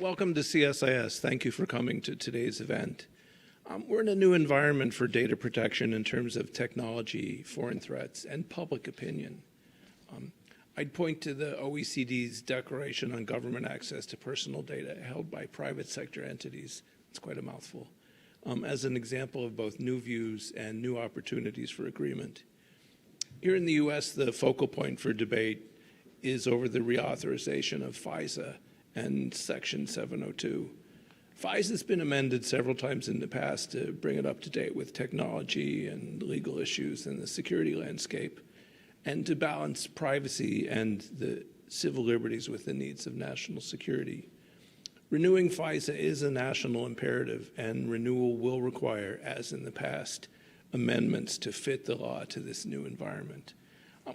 Welcome to CSIS. Thank you for coming to today's event. We're in a new environment for data protection in terms of technology, foreign threats, and public opinion. I'd point to the OECD's Declaration on Government Access to Personal Data held by private sector entities. It's quite a mouthful. As an example of both new views and new opportunities for agreement. Here in the U.S., the focal point for debate is over the reauthorization of FISA and Section 702. FISA has been amended several times in the past to bring it up to date with technology and legal issues in the security landscape, and to balance privacy and the civil liberties with the needs of national security. Renewing FISA is a national imperative, and renewal will require, as in the past, amendments to fit the law to this new environment.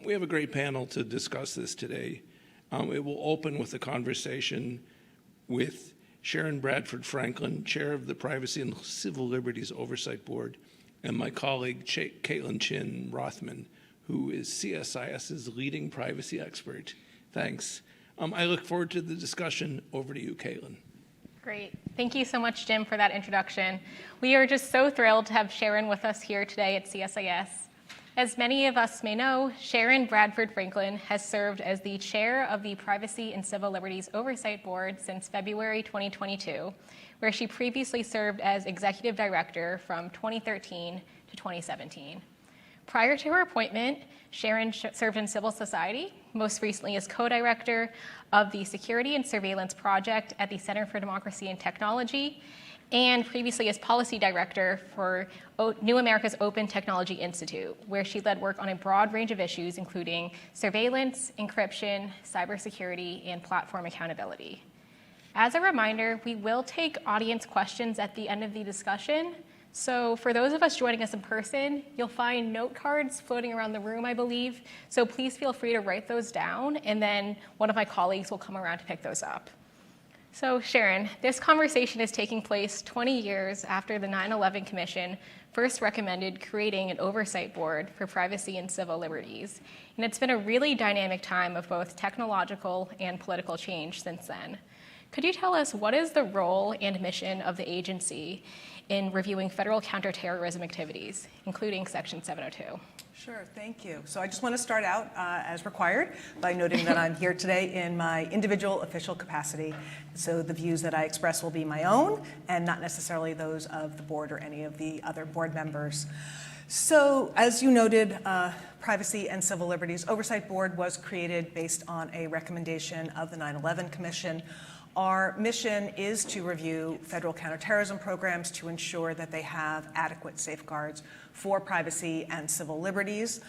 We have a great panel to discuss this today. It will open with a conversation with Sharon Bradford Franklin, Chair of the Privacy and Civil Liberties Oversight Board, and my colleague Caitlin Chin Rothman, who is CSIS's leading privacy expert. Thanks. I look forward to the discussion. Over to you, Caitlin. Great. Thank you so much, Jim, for that introduction. We are just so thrilled to have Sharon with us here today at CSIS. As many of us may know, Sharon Bradford Franklin has served as the chair of the Privacy and Civil Liberties Oversight Board since February 2022, where she previously served as executive director from 2013 to 2017. Prior to her appointment, Sharon served in civil society, most recently as co-director of the Security and Surveillance Project at the Center for Democracy and Technology, and previously as policy director for New America's Open Technology Institute, where she led work on a broad range of issues, including surveillance, encryption, cybersecurity, and platform accountability. As a reminder, we will take audience questions at the end of the discussion. So for those of us joining us in person, you'll find note cards floating around the room, I believe. So please feel free to write those down, and then one of my colleagues will come around to pick those up. So Sharon, this conversation is taking place 20 years after the 9/11 Commission first recommended creating an oversight board for privacy and civil liberties. And it's been a really dynamic time of both technological and political change since then. Could you tell us what is the role and mission of the agency in reviewing federal counterterrorism activities, including Section 702? Sure, thank you. So I just want to start out, as required, by noting that I'm here today in my individual official capacity. So the views that I express will be my own and not necessarily those of the board or any of the other board members. So as you noted, Privacy and Civil Liberties Oversight Board was created based on a recommendation of the 9/11 Commission. Our mission is to review federal counterterrorism programs to ensure that they have adequate safeguards for privacy and civil liberties.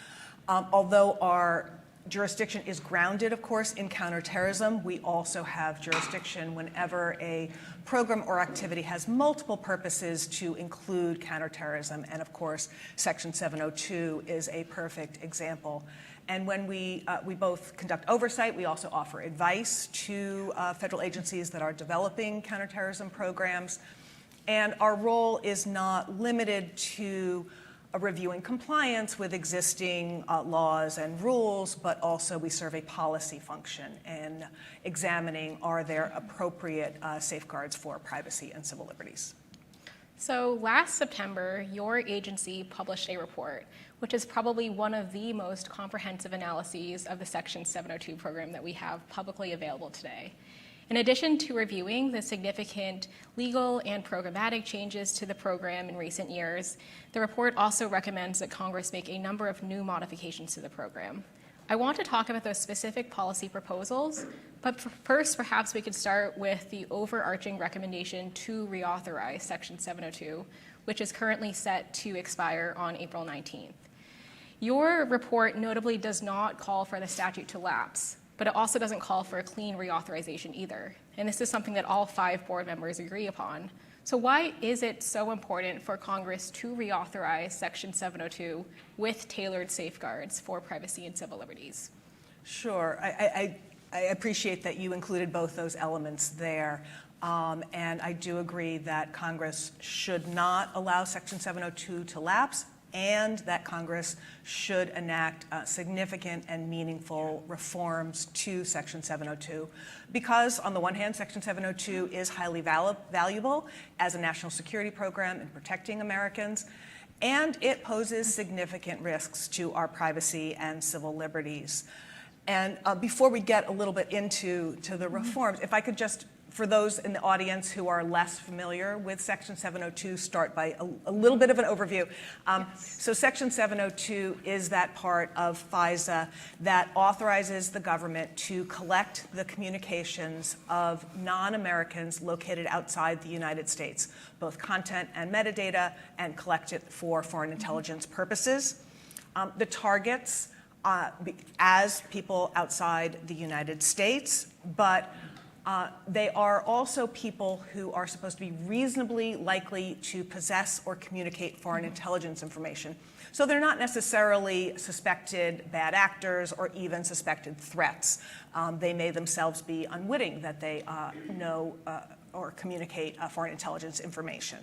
Although our jurisdiction is grounded, of course, in counterterrorism, we also have jurisdiction whenever a program or activity has multiple purposes to include counterterrorism. And of course, Section 702 is a perfect example. And when we both conduct oversight, we also offer advice to federal agencies that are developing counterterrorism programs. And our role is not limited to reviewing compliance with existing laws and rules, but also we serve a policy function in examining are there appropriate safeguards for privacy and civil liberties. So last September, your agency published a report, which is probably one of the most comprehensive analyses of the Section 702 program that we have publicly available today. In addition to reviewing the significant legal and programmatic changes to the program in recent years, the report also recommends that Congress make a number of new modifications to the program. I want to talk about those specific policy proposals, but first, perhaps we could start with the overarching recommendation to reauthorize Section 702, which is currently set to expire on April 19th. Your report notably does not call for the statute to lapse, but it also doesn't call for a clean reauthorization either. And this is something that all 5 board members agree upon. So why is it so important for Congress to reauthorize Section 702 with tailored safeguards for privacy and civil liberties? Sure. I appreciate that you included both those elements there. And I do agree that Congress should not allow Section 702 to lapse. and that Congress should enact significant and meaningful reforms to Section 702 because, on the one hand, Section 702 is highly valuable as a national security program in protecting Americans, and it poses significant risks to our privacy and civil liberties. And before we get a little bit into the reforms, if I could just, for those in the audience who are less familiar with Section 702, start by a little bit of an overview. So Section 702 is that part of FISA that authorizes the government to collect the communications of non-Americans located outside the United States, both content and metadata, and collect it for foreign intelligence purposes. The targets as people outside the United States, but they are also people who are supposed to be reasonably likely to possess or communicate foreign intelligence information. So they're not necessarily suspected bad actors or even suspected threats. They may themselves be unwitting that they know or communicate foreign intelligence information.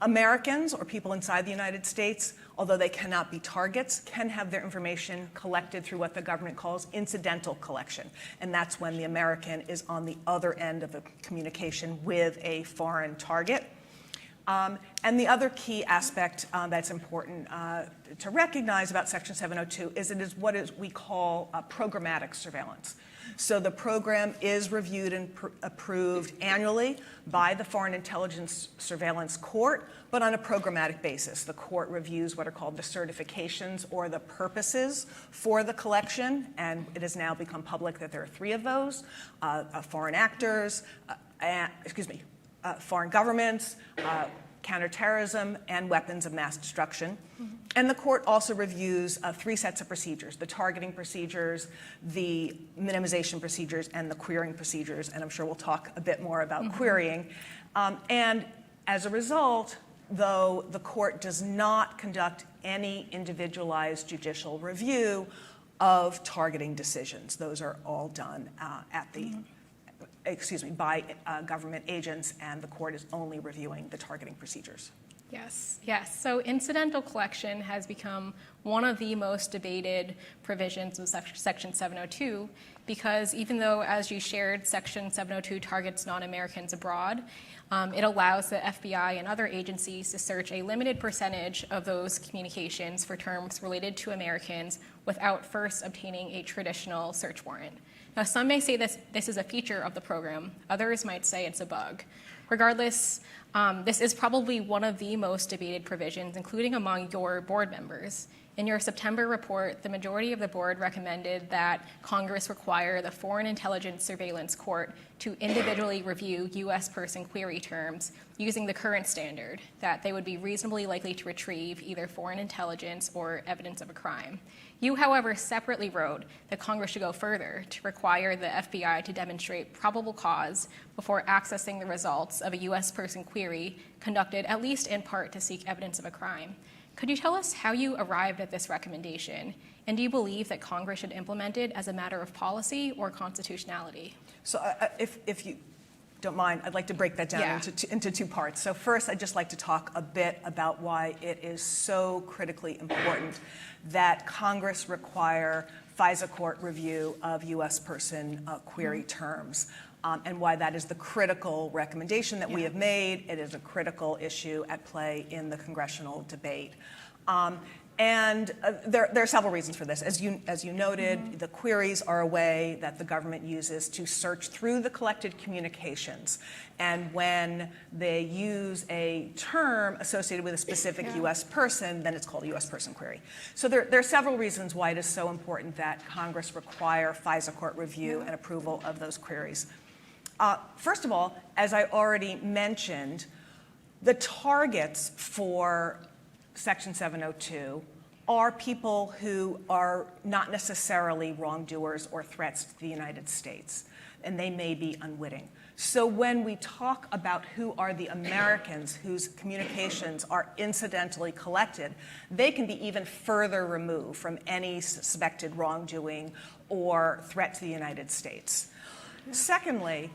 Americans or people inside the United States, although they cannot be targets, can have their information collected through what the government calls incidental collection. And that's when the American is on the other end of a communication with a foreign target. And the other key aspect that's important to recognize about Section 702 is it is what we call programmatic surveillance. So the program is reviewed and approved annually by the Foreign Intelligence Surveillance Court, but on a programmatic basis. The court reviews what are called the certifications or the purposes for the collection, and it has now become public that there are 3 of those: foreign actors, foreign governments, counterterrorism, and weapons of mass destruction. And the court also reviews 3 sets of procedures: the targeting procedures, the minimization procedures, and the querying procedures. And I'm sure we'll talk a bit more about querying. And as a result, though, the court does not conduct any individualized judicial review of targeting decisions. Those are all done by government agents, and the court is only reviewing the targeting procedures. Yes. So incidental collection has become one of the most debated provisions of Section 702 because even though, as you shared, Section 702 targets non-Americans abroad, it allows the FBI and other agencies to search a limited percentage of those communications for terms related to Americans without first obtaining a traditional search warrant. Now, some may say this is a feature of the program. Others might say it's a bug. Regardless, this is probably one of the most debated provisions, including among your board members. In your September report, the majority of the board recommended that Congress require the Foreign Intelligence Surveillance Court to individually review U.S. person query terms using the current standard, that they would be reasonably likely to retrieve either foreign intelligence or evidence of a crime. You, however, separately wrote that Congress should go further to require the FBI to demonstrate probable cause before accessing the results of a U.S. person query conducted at least in part to seek evidence of a crime. Could you tell us how you arrived at this recommendation? And do you believe that Congress should implement it as a matter of policy or constitutionality? So if you don't mind, I'd like to break that down into 2 parts. So first, I'd just like to talk a bit about why it is so critically important that Congress require FISA court review of U.S. person query terms, and why that is the critical recommendation that we have made. It is a critical issue at play in the congressional debate. And there are several reasons for this. As you noted, the queries are a way that the government uses to search through the collected communications. And when they use a term associated with a specific U.S. person, then it's called a U.S. person query. So there are several reasons why it is so important that Congress require FISA court review and approval of those queries. First of all, as I already mentioned, the targets for Section 702 are people who are not necessarily wrongdoers or threats to the United States, and they may be unwitting. So when we talk about who are the Americans whose communications are incidentally collected, they can be even further removed from any suspected wrongdoing or threat to the United States. Secondly,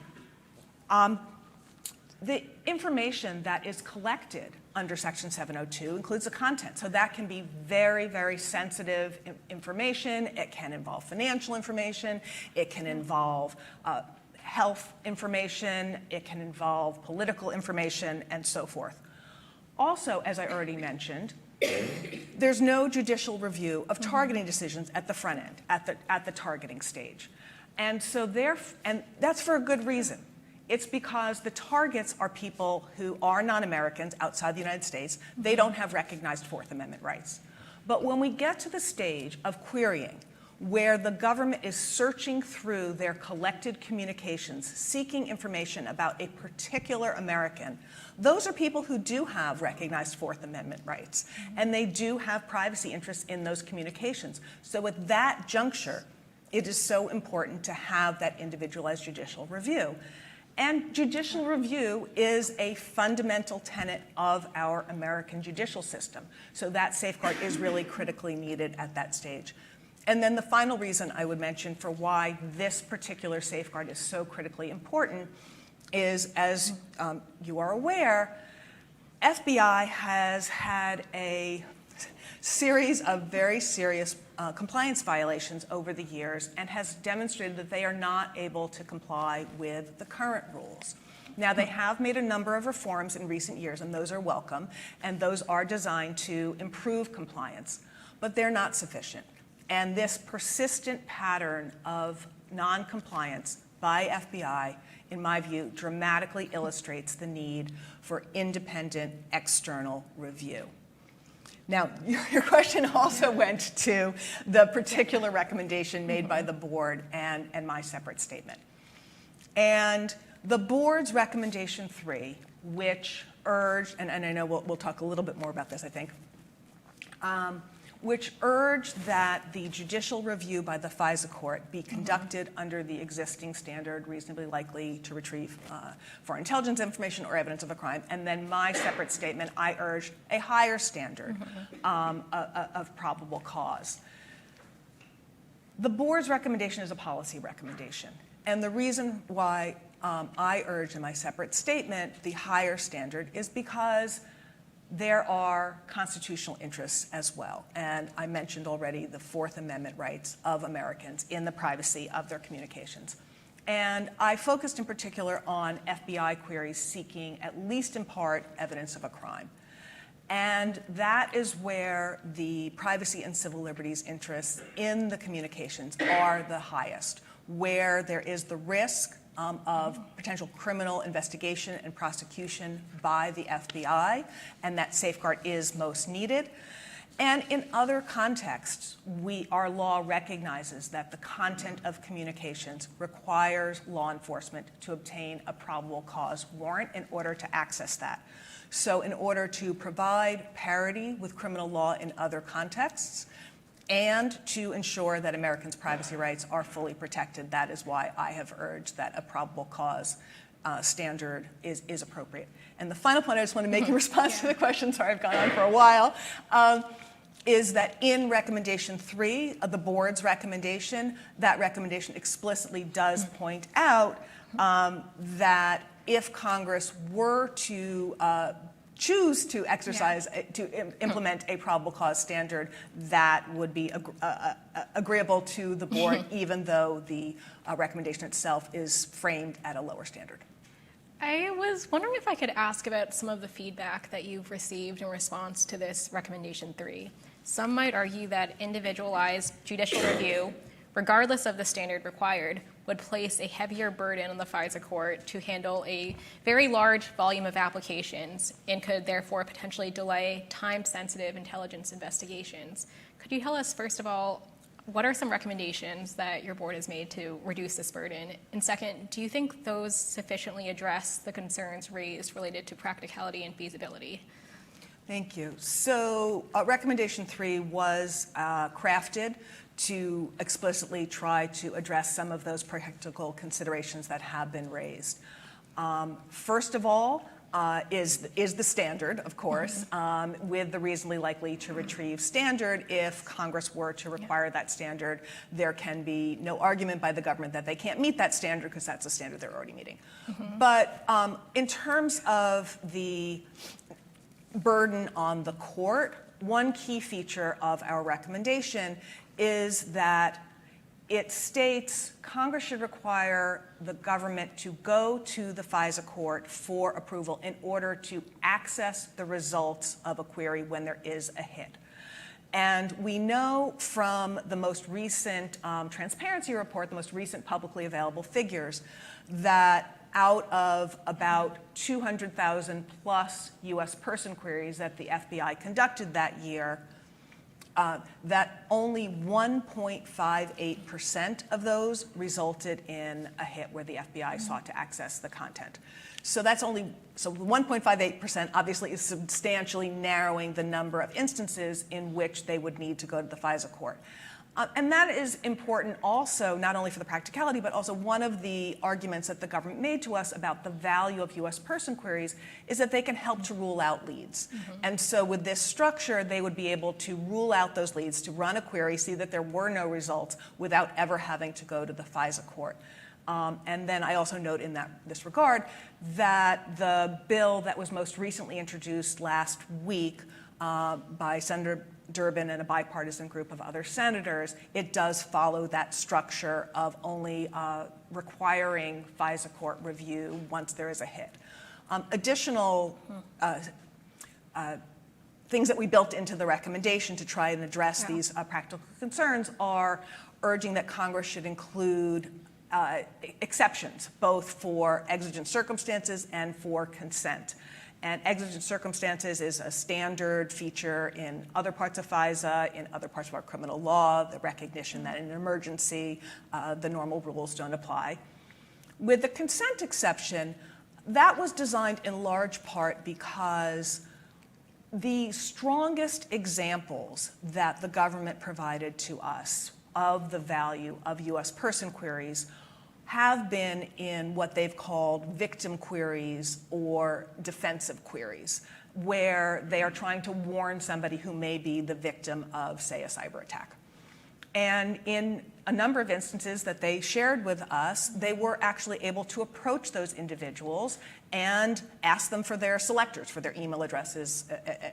The information that is collected under Section 702 includes the content. So that can be very, very sensitive information. It can involve financial information. It can involve health information. It can involve political information, and so forth. Also, as I already mentioned, there's no judicial review of targeting decisions at the front end, at the targeting stage. And so and that's for a good reason. It's because the targets are people who are non-Americans outside the United States. They don't have recognized Fourth Amendment rights. But when we get to the stage of querying, where the government is searching through their collected communications, seeking information about a particular American, those are people who do have recognized Fourth Amendment rights, and they do have privacy interests in those communications. So at that juncture, it is so important to have that individualized judicial review. And judicial review is a fundamental tenet of our American judicial system. So that safeguard is really critically needed at that stage. And then the final reason I would mention for why this particular safeguard is so critically important is, as you are aware, FBI has had a series of very serious compliance violations over the years and has demonstrated that they are not able to comply with the current rules. Now, they have made a number of reforms in recent years, and those are welcome, and those are designed to improve compliance, but they're not sufficient. And this persistent pattern of non-compliance by FBI, in my view, dramatically illustrates the need for independent external review. Now, your question also went to the particular recommendation made by the board and my separate statement. And the board's recommendation 3, which urged, and I know we'll talk a little bit more about this, I think, which urged that the judicial review by the FISA court be conducted under the existing standard, reasonably likely to retrieve foreign intelligence information or evidence of a crime. And then my separate statement, I urged a higher standard of probable cause. The board's recommendation is a policy recommendation. And the reason why I urge in my separate statement the higher standard is because there are constitutional interests as well. And I mentioned already the Fourth Amendment rights of Americans in the privacy of their communications. And I focused in particular on FBI queries seeking, at least in part, evidence of a crime. And that is where the privacy and civil liberties interests in the communications are the highest, where there is the risk of potential criminal investigation and prosecution by the FBI, and that safeguard is most needed. And in other contexts, our law recognizes that the content of communications requires law enforcement to obtain a probable cause warrant in order to access that. So in order to provide parity with criminal law in other contexts, and to ensure that Americans' privacy rights are fully protected, that is why I have urged that a probable cause standard is appropriate. And the final point I just want to make in response to the question, sorry I've gone on for a while, is that in recommendation 3 of the board's recommendation, that recommendation explicitly does point out that if Congress were to choose to exercise, to implement a probable cause standard, that would be agreeable to the board, even though the recommendation itself is framed at a lower standard. I was wondering if I could ask about some of the feedback that you've received in response to this recommendation 3. Some might argue that individualized judicial review, regardless of the standard required, would place a heavier burden on the FISA court to handle a very large volume of applications and could therefore potentially delay time-sensitive intelligence investigations. Could you tell us, first of all, what are some recommendations that your board has made to reduce this burden? And second, do you think those sufficiently address the concerns raised related to practicality and feasibility? Thank you. So recommendation 3 was crafted to explicitly try to address some of those practical considerations that have been raised. First of all, is the standard, of course, with the reasonably likely to retrieve standard. If Congress were to require that standard, there can be no argument by the government that they can't meet that standard because that's a standard they're already meeting. But in terms of the burden on the court, one key feature of our recommendation is that it states Congress should require the government to go to the FISA court for approval in order to access the results of a query when there is a hit. And we know from the most recent transparency report, the most recent publicly available figures, that out of about 200,000 plus U.S. person queries that the FBI conducted that year, that only 1.58% of those resulted in a hit where the FBI sought to access the content. So that's only, so 1.58% obviously is substantially narrowing the number of instances in which they would need to go to the FISA court. And that is important also, not only for the practicality, but also one of the arguments that the government made to us about the value of U.S. person queries is that they can help to rule out leads. And so with this structure, they would be able to rule out those leads, to run a query, see that there were no results without ever having to go to the FISA court. And then I also note in this regard that the bill that was most recently introduced last week by Senator Durbin and a bipartisan group of other senators, it does follow that structure of only requiring FISA court review once there is a hit. Additional things that we built into the recommendation to try and address these practical concerns are urging that Congress should include exceptions, both for exigent circumstances and for consent. And exigent circumstances is a standard feature in other parts of FISA, in other parts of our criminal law, the recognition that in an emergency, the normal rules don't apply. With the consent exception, that was designed in large part because the strongest examples that the government provided to us of the value of U.S. person queries have been in what they've called victim queries or defensive queries, where they are trying to warn somebody who may be the victim of, say, a cyber attack. And in a number of instances that they shared with us, they were actually able to approach those individuals and ask them for their selectors, for their email addresses,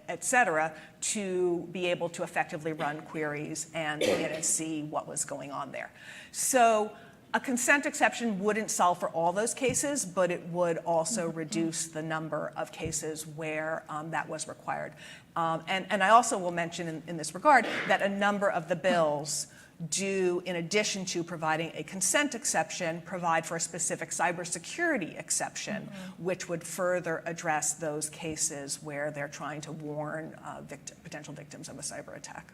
et cetera, to be able to effectively run queries and see what was going on there. So a consent exception wouldn't solve for all those cases, but it would also reduce the number of cases where that was required. And I also will mention in this regard that a number of the bills do, in addition to providing a consent exception, provide for a specific cybersecurity exception, which would further address those cases where they're trying to warn potential victims of a cyber attack.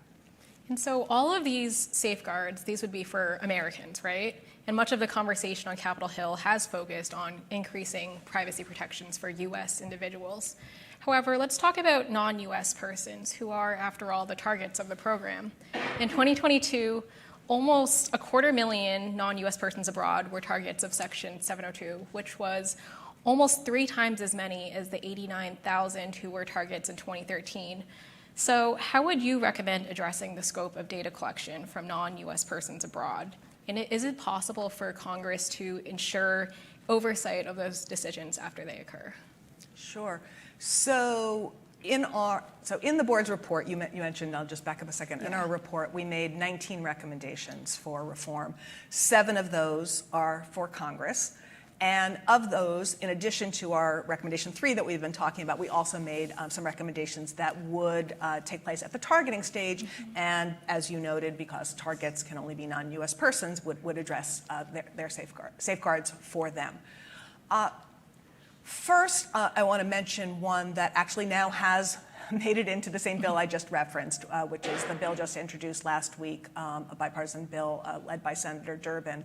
And so all of these safeguards, these would be for Americans, right? And much of the conversation on Capitol Hill has focused on increasing privacy protections for U.S. individuals. However, let's talk about non-U.S. persons who are, after all, the targets of the program. In 2022, almost 250,000 non-U.S. persons abroad were targets of Section 702, which was almost 3 times as many as the 89,000 who were targets in 2013. So how would you recommend addressing the scope of data collection from non-U.S. persons abroad? And is it possible for Congress to ensure oversight of those decisions after they occur? Sure. So in the board's report, you mentioned, I'll just back up a second, in our report we made 19 recommendations for reform. 7 of those are for Congress. And of those, in addition to our recommendation 3 that we've been talking about, we also made some recommendations that would take place at the targeting stage. And as you noted, because targets can only be non-U.S. persons, would address their safeguards for them. First, I want to mention one that actually now has made it into the same bill I just referenced, which is the bill just introduced last week, a bipartisan bill led by Senator Durbin.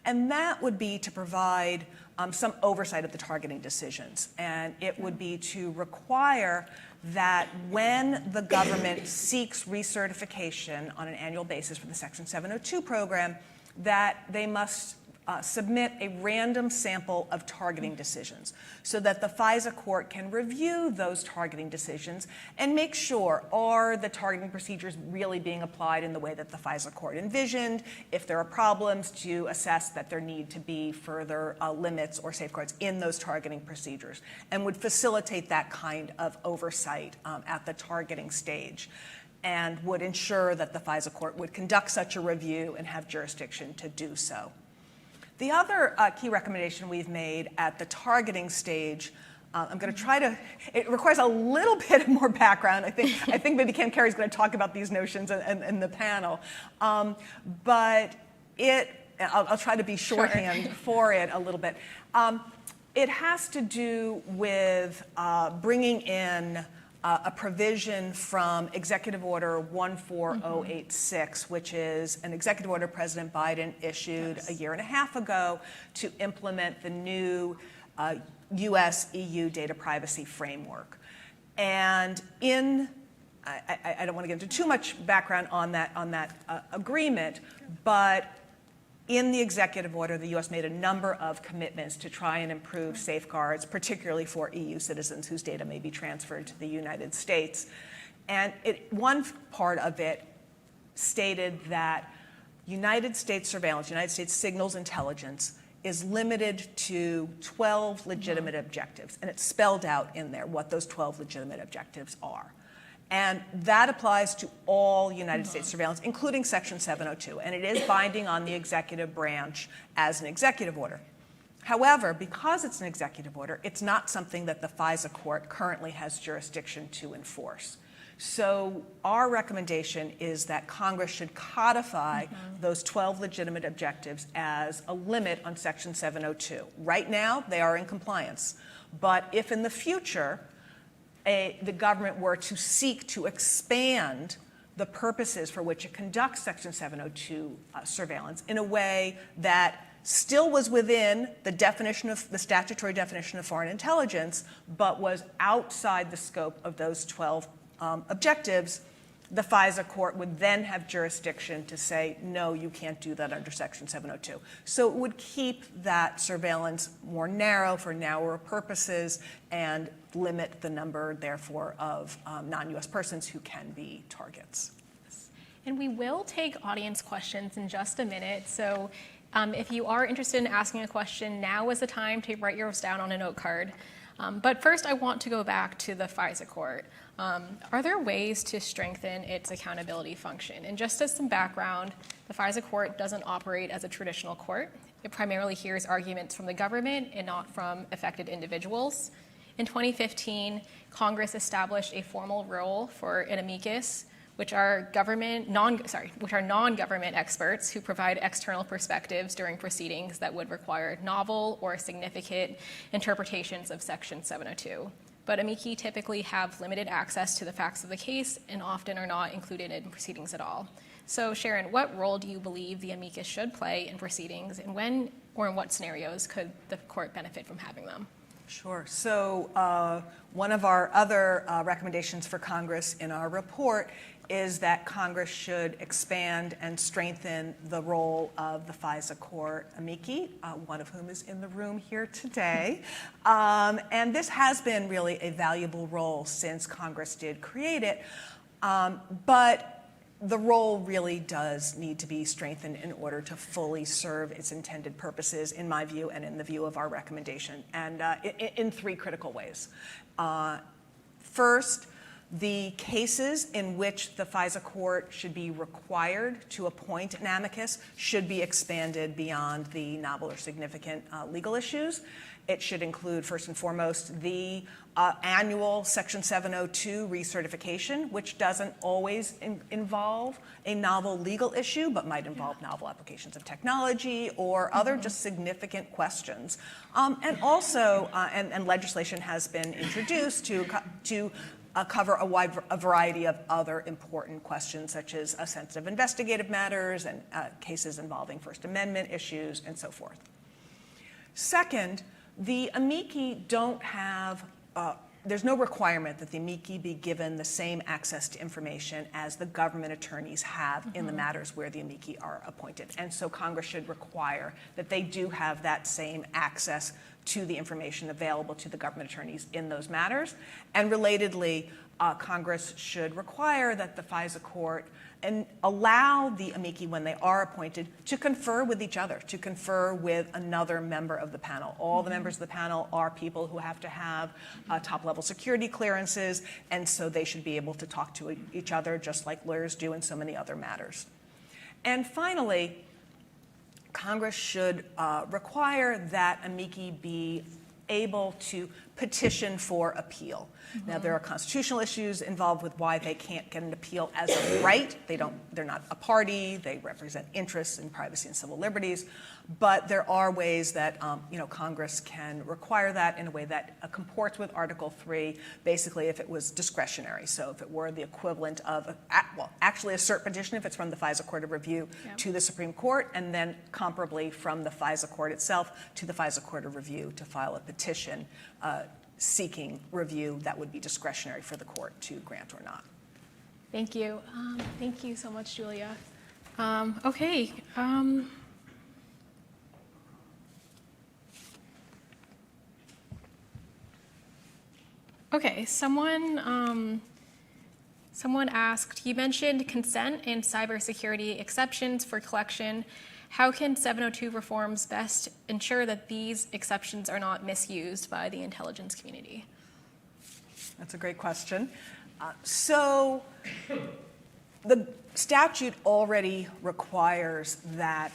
And that would be to provide some oversight of the targeting decisions. And it would be to require that when the government seeks recertification on an annual basis for the Section 702 program, that they must submit a random sample of targeting decisions so that the FISA court can review those targeting decisions and make sure, are the targeting procedures really being applied in the way that the FISA court envisioned? If there are problems, to assess that there need to be further limits or safeguards in those targeting procedures, and would facilitate that kind of oversight at the targeting stage, and would ensure that the FISA court would conduct such a review and have jurisdiction to do so. The other key recommendation we've made at the targeting stage, I'm going to try to, it requires a little bit more background. I think maybe Ken Carey's going to talk about these notions in the panel. But I'll try to be shorthand for it a little bit. It has to do with bringing in a provision from Executive Order 14086, which is an executive order President Biden issued a year and a half ago to implement the new U.S.-EU data privacy framework. And I don't want to get into too much background on that agreement, but in the executive order, the U.S. made a number of commitments to try and improve safeguards, particularly for EU citizens whose data may be transferred to the United States. And one part of it stated that United States surveillance, United States signals intelligence, is limited to 12 legitimate objectives. And it's spelled out in there what those 12 legitimate objectives are. And that applies to all United States surveillance, including Section 702. And it is binding on the executive branch as an executive order. However, because it's an executive order, it's not something that the FISA court currently has jurisdiction to enforce. So our recommendation is that Congress should codify those 12 legitimate objectives as a limit on Section 702. Right now, they are in compliance. But if in the future, the government were to seek to expand the purposes for which it conducts Section 702 surveillance in a way that still was within the definition of the statutory definition of foreign intelligence, but was outside the scope of those 12 objectives, the FISA court would then have jurisdiction to say, no, you can't do that under Section 702. So it would keep that surveillance more narrow for narrower purposes and limit the number, therefore, of non-U.S. persons who can be targets. And we will take audience questions in just a minute. So if you are interested in asking a question, now is the time to write yours down on a note card. But first, I want to go back to the FISA court. Are there ways to strengthen its accountability function? And just as some background, the FISA court doesn't operate as a traditional court. It primarily hears arguments from the government and not from affected individuals. In 2015, Congress established a formal role for an amicus, which are non-government experts who provide external perspectives during proceedings that would require novel or significant interpretations of Section 702. But amici typically have limited access to the facts of the case and often are not included in proceedings at all. So Sharon, what role do you believe the amicus should play in proceedings, and when or in what scenarios could the court benefit from having them? Sure. So one of our other recommendations for Congress in our report is that Congress should expand and strengthen the role of the FISA court amici, one of whom is in the room here today. And this has been really a valuable role since Congress did create it. But the role really does need to be strengthened in order to fully serve its intended purposes, in my view, and in the view of our recommendation, and in three critical ways. First, the cases in which the FISA court should be required to appoint an amicus should be expanded beyond the novel or significant legal issues. It should include, first and foremost, the annual Section 702 recertification, which doesn't always involve a novel legal issue, but might involve novel applications of technology or other just significant questions. And also, and legislation has been introduced to cover a variety of other important questions, such as sensitive investigative matters and cases involving First Amendment issues and so forth. Second, the amici don't have there's no requirement that the amici be given the same access to information as the government attorneys have in the matters where the amici are appointed. And so Congress should require that they do have that same access to the information available to the government attorneys in those matters. And relatedly, Congress should require that the FISA court and allow the amici, when they are appointed, to confer with each other, to confer with another member of the panel. All the members of the panel are people who have to have top-level security clearances, and so they should be able to talk to each other just like lawyers do in so many other matters. And finally, Congress should require that amici be able to petition for appeal. Now, there are constitutional issues involved with why they can't get an appeal as a right. They're not a party. They represent interests in privacy and civil liberties. But there are ways that Congress can require that in a way that comports with Article 3, basically if it was discretionary. So if it were the equivalent of, actually a cert petition if it's from the FISA Court of Review to the Supreme Court, and then comparably from the FISA Court itself to the FISA Court of Review to file a petition seeking review that would be discretionary for the court to grant or not. Thank you. Thank you so much, Julia. Okay. Okay, someone asked, you mentioned consent and cybersecurity exceptions for collection. How can 702 reforms best ensure that these exceptions are not misused by the intelligence community? That's a great question. So the statute already requires that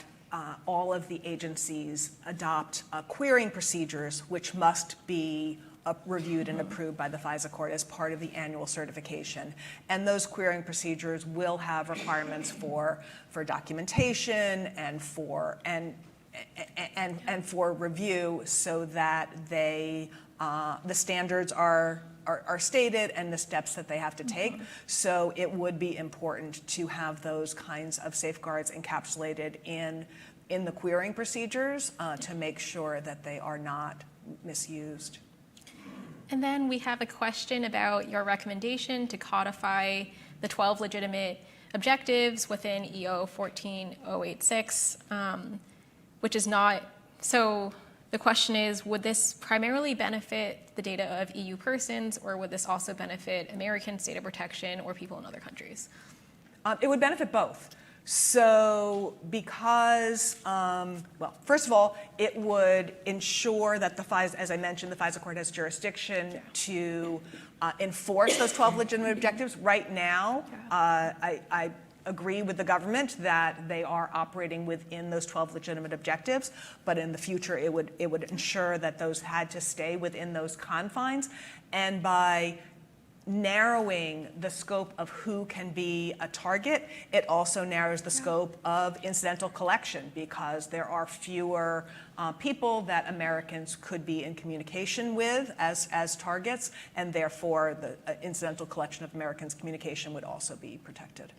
all of the agencies adopt querying procedures which must be reviewed and approved by the FISA court as part of the annual certification. And those querying procedures will have requirements for documentation and for review so that the standards are stated and the steps that they have to take. So it would be important to have those kinds of safeguards encapsulated in the querying procedures to make sure that they are not misused. And then we have a question about your recommendation to codify the 12 legitimate objectives within EO 14086, which is not, so the question is, would this primarily benefit the data of EU persons, or would this also benefit Americans' data protection or people in other countries? It would benefit both. So because, first of all, it would ensure that the FISA, as I mentioned, the FISA court has jurisdiction to enforce those 12 legitimate objectives. Right now, I agree with the government that they are operating within those 12 legitimate objectives, but in the future, it would ensure that those had to stay within those confines. And by narrowing the scope of who can be a target, it also narrows the scope of incidental collection because there are fewer people that Americans could be in communication with as targets, and therefore the incidental collection of Americans' communication would also be protected.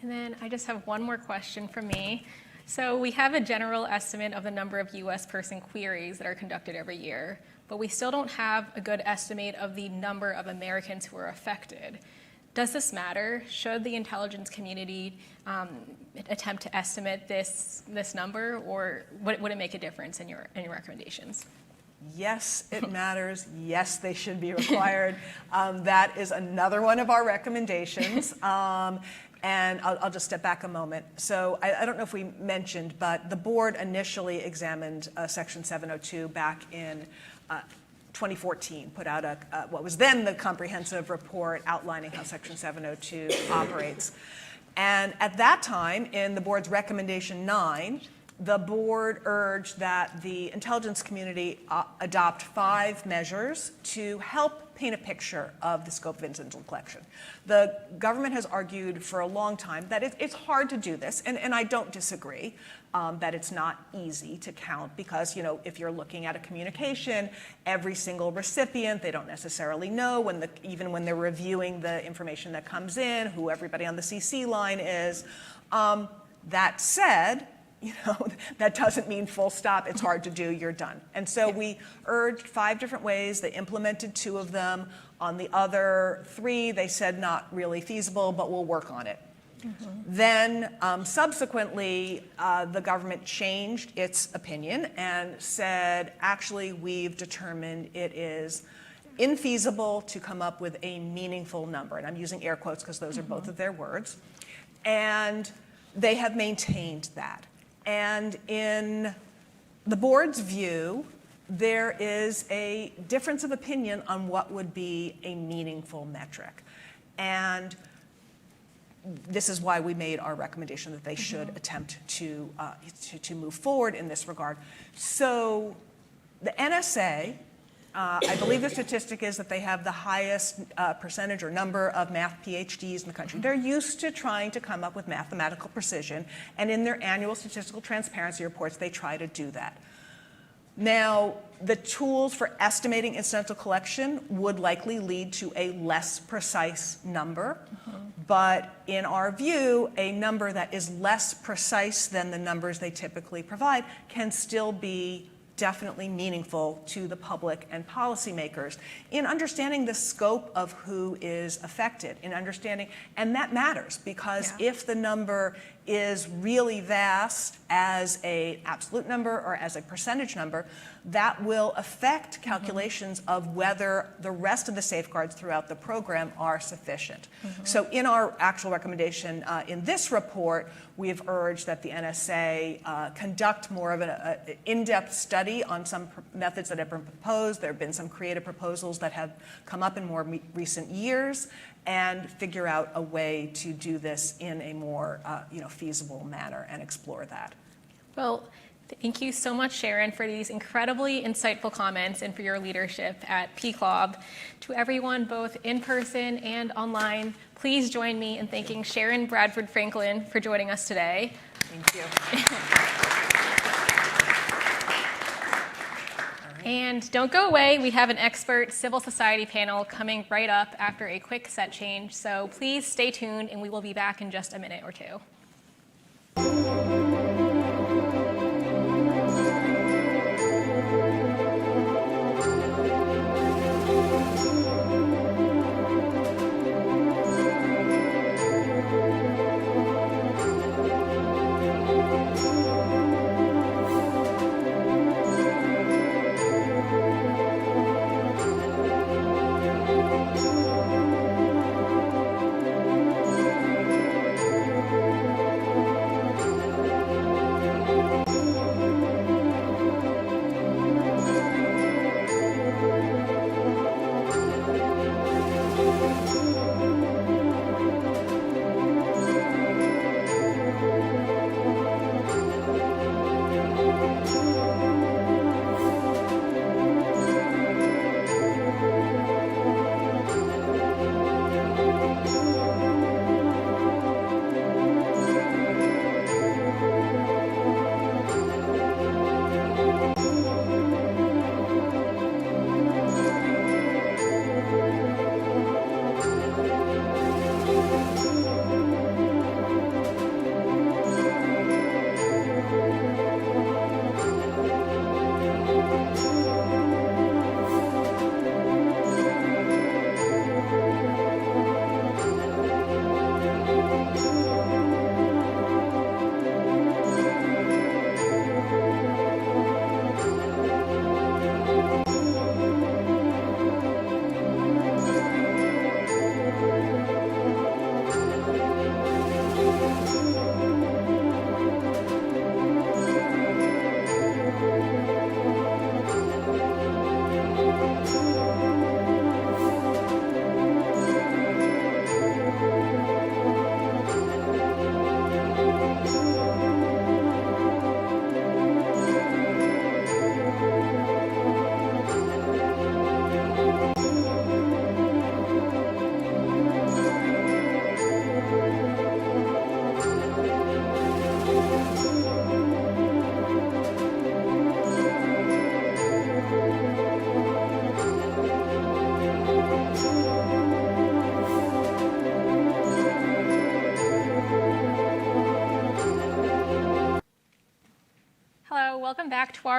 And then I just have one more question from me. So we have a general estimate of the number of U.S. person queries that are conducted every year, but we still don't have a good estimate of the number of Americans who are affected. Does this matter? Should the intelligence community attempt to estimate this number, or would it make a difference in your recommendations? Yes, it matters. Yes, they should be required. That is another one of our recommendations. And I'll just step back a moment. So I don't know if we mentioned, but the board initially examined Section 702 back in 2014, put out what was then the comprehensive report outlining how Section 702 operates. And at that time, in the board's recommendation 9, the board urged that the intelligence community adopt 5 measures to help paint a picture of the scope of incidental collection. The government has argued for a long time that it's hard to do this, and I don't disagree that it's not easy to count because, if you're looking at a communication, every single recipient, they don't necessarily know even when they're reviewing the information that comes in, who everybody on the CC line is. That said, that doesn't mean full stop. It's hard to do. You're done. And so we urged 5 different ways. They implemented 2 of them. On the other 3, they said not really feasible, but we'll work on it. Then subsequently, the government changed its opinion and said, actually, we've determined it is infeasible to come up with a meaningful number. And I'm using air quotes because those are both of their words. And they have maintained that. And in the board's view, there is a difference of opinion on what would be a meaningful metric. And this is why we made our recommendation that they should attempt to move forward in this regard. So the NSA, I believe the statistic is that they have the highest percentage or number of math PhDs in the country. They're used to trying to come up with mathematical precision, and in their annual statistical transparency reports, they try to do that. Now, the tools for estimating incidental collection would likely lead to a less precise number, but in our view, a number that is less precise than the numbers they typically provide can still be definitely meaningful to the public and policymakers in understanding the scope of who is affected, in understanding, and that matters because if the number is really vast as an absolute number or as a percentage number, that will affect calculations of whether the rest of the safeguards throughout the program are sufficient. So in our actual recommendation in this report, we have urged that the NSA conduct more of an in-depth study on some methods that have been proposed. There have been some creative proposals that have come up in more recent years, and figure out a way to do this in a more feasible manner and explore that. Well, thank you so much, Sharon, for these incredibly insightful comments and for your leadership at PCLOB. To everyone, both in person and online, please join me in thanking Sharon Bradford Franklin for joining us today. Thank you. And don't go away. We have an expert civil society panel coming right up after a quick set change. So please stay tuned, and we will be back in just a minute or 2.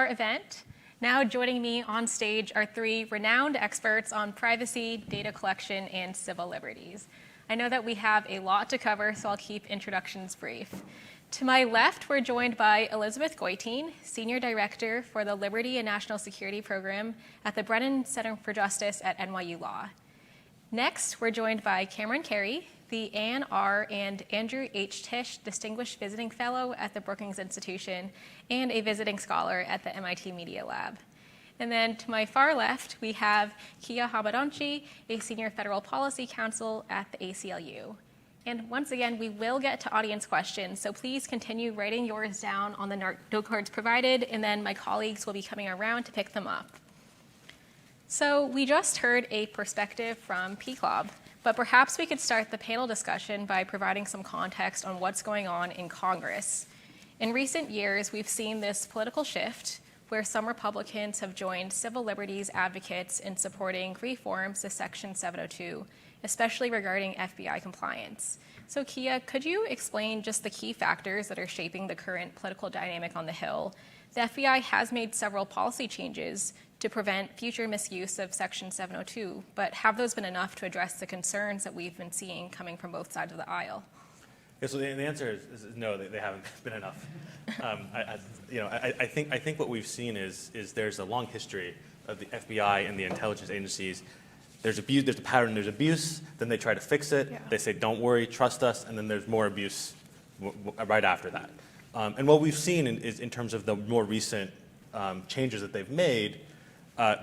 our event. Now joining me on stage are three renowned experts on privacy, data collection, and civil liberties. I know that we have a lot to cover, so I'll keep introductions brief. To my left, we're joined by Elizabeth Goitein, Senior Director for the Liberty and National Security Program at the Brennan Center for Justice at NYU Law. Next, we're joined by Cameron Carey, the Ann R. and Andrew H. Tisch Distinguished Visiting Fellow at the Brookings Institution and a visiting scholar at the MIT Media Lab. And then to my far left, we have Kia Hamadonchi, a Senior Federal Policy Counsel at the ACLU. And once again, we will get to audience questions, so please continue writing yours down on the note cards provided, and then my colleagues will be coming around to pick them up. So we just heard a perspective from PCLOB, but perhaps we could start the panel discussion by providing some context on what's going on in Congress. In recent years, we've seen this political shift where some Republicans have joined civil liberties advocates in supporting reforms to Section 702, especially regarding FBI compliance. So Kia, could you explain just the key factors that are shaping the current political dynamic on the Hill? The FBI has made several policy changes to prevent future misuse of Section 702, but have those been enough to address the concerns that we've been seeing coming from both sides of the aisle? Yeah, so the answer is no, they haven't been enough. I think what we've seen is there's a long history of the FBI and the intelligence agencies. There's abuse, there's a pattern, there's abuse, then they try to fix it. Yeah. They say, don't worry, trust us, and then there's more abuse right after that. And what we've seen is in terms of the more recent changes that they've made,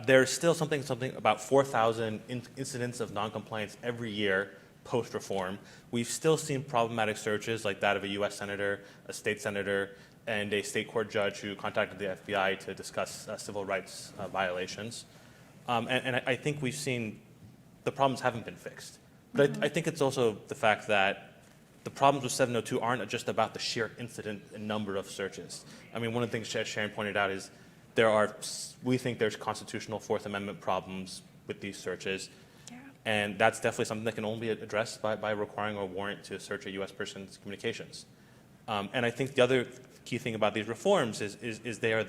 there's still something about 4,000 incidents of noncompliance every year post-reform. We've still seen problematic searches like that of a U.S. senator, a state senator, and a state court judge who contacted the FBI to discuss civil rights violations. And I think we've seen the problems haven't been fixed. But I think it's also the fact that the problems with 702 aren't just about the sheer incident and number of searches. I mean, one of the things Sharon pointed out is we think there's constitutional Fourth Amendment problems with these searches. Yeah. And that's definitely something that can only be addressed by requiring a warrant to search a U.S. person's communications. And I think the other key thing about these reforms is they are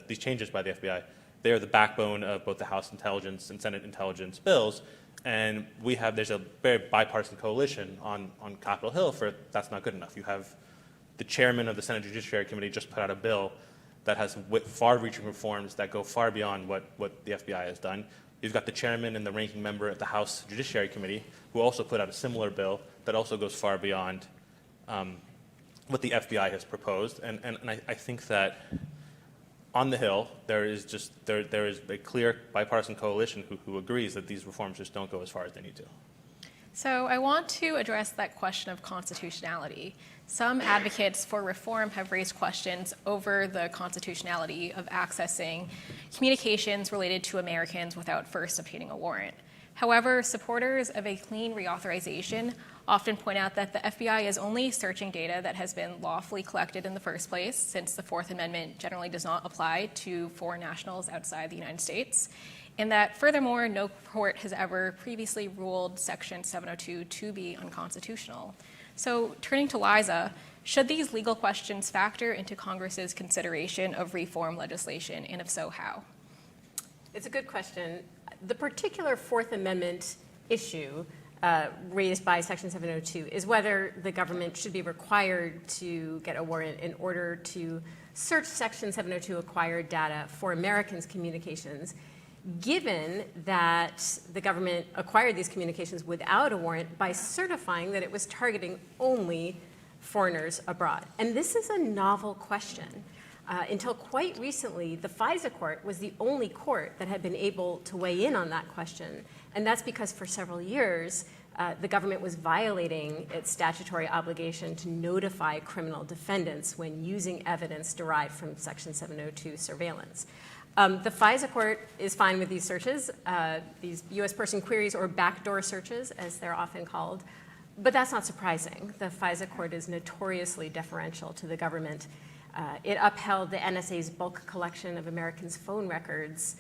these changes by the FBI. They are the backbone of both the House Intelligence and Senate Intelligence bills. And there's a very bipartisan coalition on Capitol Hill for that's not good enough. You have the chairman of the Senate Judiciary Committee just put out a bill that has far-reaching reforms that go far beyond what the FBI has done. You've got the chairman and the ranking member at the House Judiciary Committee who also put out a similar bill that also goes far beyond what the FBI has proposed. And I think that on the Hill, there is a clear bipartisan coalition who agrees that these reforms just don't go as far as they need to. So I want to address that question of constitutionality. Some advocates for reform have raised questions over the constitutionality of accessing communications related to Americans without first obtaining a warrant. However, supporters of a clean reauthorization often point out that the FBI is only searching data that has been lawfully collected in the first place, since the Fourth Amendment generally does not apply to foreign nationals outside the United States, and that furthermore, no court has ever previously ruled Section 702 to be unconstitutional. So turning to Liza, should these legal questions factor into Congress's consideration of reform legislation, and if so, how? It's a good question. The particular Fourth Amendment issue raised by Section 702 is whether the government should be required to get a warrant in order to search Section 702 acquired data for Americans' communications, given that the government acquired these communications without a warrant by certifying that it was targeting only foreigners abroad. And this is a novel question. Until quite recently, the FISA court was the only court that had been able to weigh in on that question. And that's because for several years, the government was violating its statutory obligation to notify criminal defendants when using evidence derived from Section 702 surveillance. The FISA court is fine with these searches, these U.S. person queries or backdoor searches, as they're often called. But that's not surprising. The FISA court is notoriously deferential to the government. It upheld the NSA's bulk collection of Americans' phone records,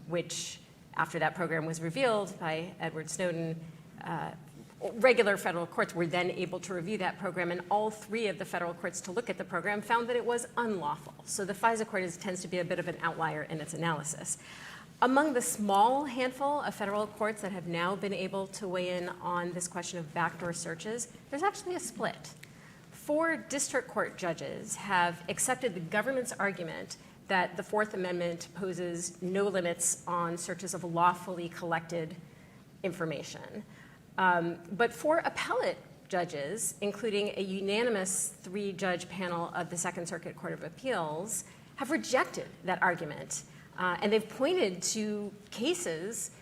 which, after that program was revealed by Edward Snowden, regular federal courts were then able to review that program, and all 3 of the federal courts to look at the program found that it was unlawful. So the FISA court tends to be a bit of an outlier in its analysis. Among the small handful of federal courts that have now been able to weigh in on this question of backdoor searches, there's actually a split. 4 district court judges have accepted the government's argument that the Fourth Amendment poses no limits on searches of lawfully collected information. But 4 appellate judges, including a unanimous 3-judge panel of the Second Circuit Court of Appeals, have rejected that argument. And they've pointed to cases,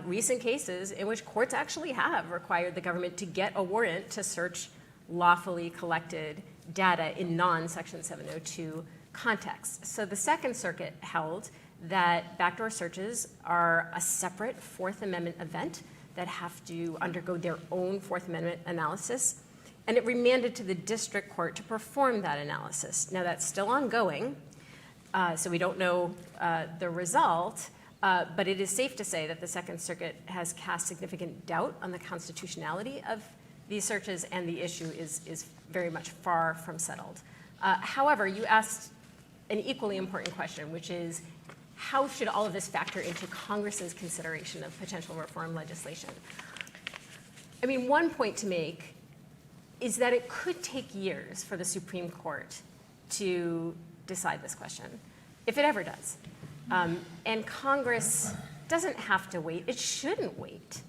recent cases, in which courts actually have required the government to get a warrant to search lawfully collected data in non-Section 702 contexts. So the Second Circuit held that backdoor searches are a separate Fourth Amendment event that have to undergo their own Fourth Amendment analysis, and it remanded to the district court to perform that analysis. Now that's still ongoing, so we don't know the result, but it is safe to say that the Second Circuit has cast significant doubt on the constitutionality of these searches, and the issue is very much far from settled. However, you asked an equally important question, which is, how should all of this factor into Congress's consideration of potential reform legislation? I mean, one point to make is that it could take years for the Supreme Court to decide this question, if it ever does. And Congress doesn't have to wait. It shouldn't wait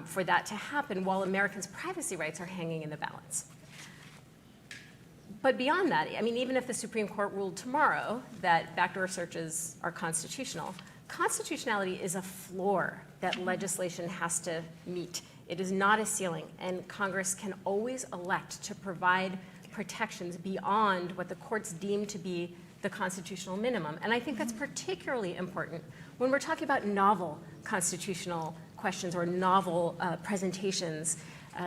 for that to happen while Americans' privacy rights are hanging in the balance. But beyond that, I mean, even if the Supreme Court ruled tomorrow that backdoor searches are constitutional, constitutionality is a floor that legislation has to meet. It is not a ceiling, and Congress can always elect to provide protections beyond what the courts deem to be the constitutional minimum. And I think that's particularly important when we're talking about novel constitutional questions or novel presentations,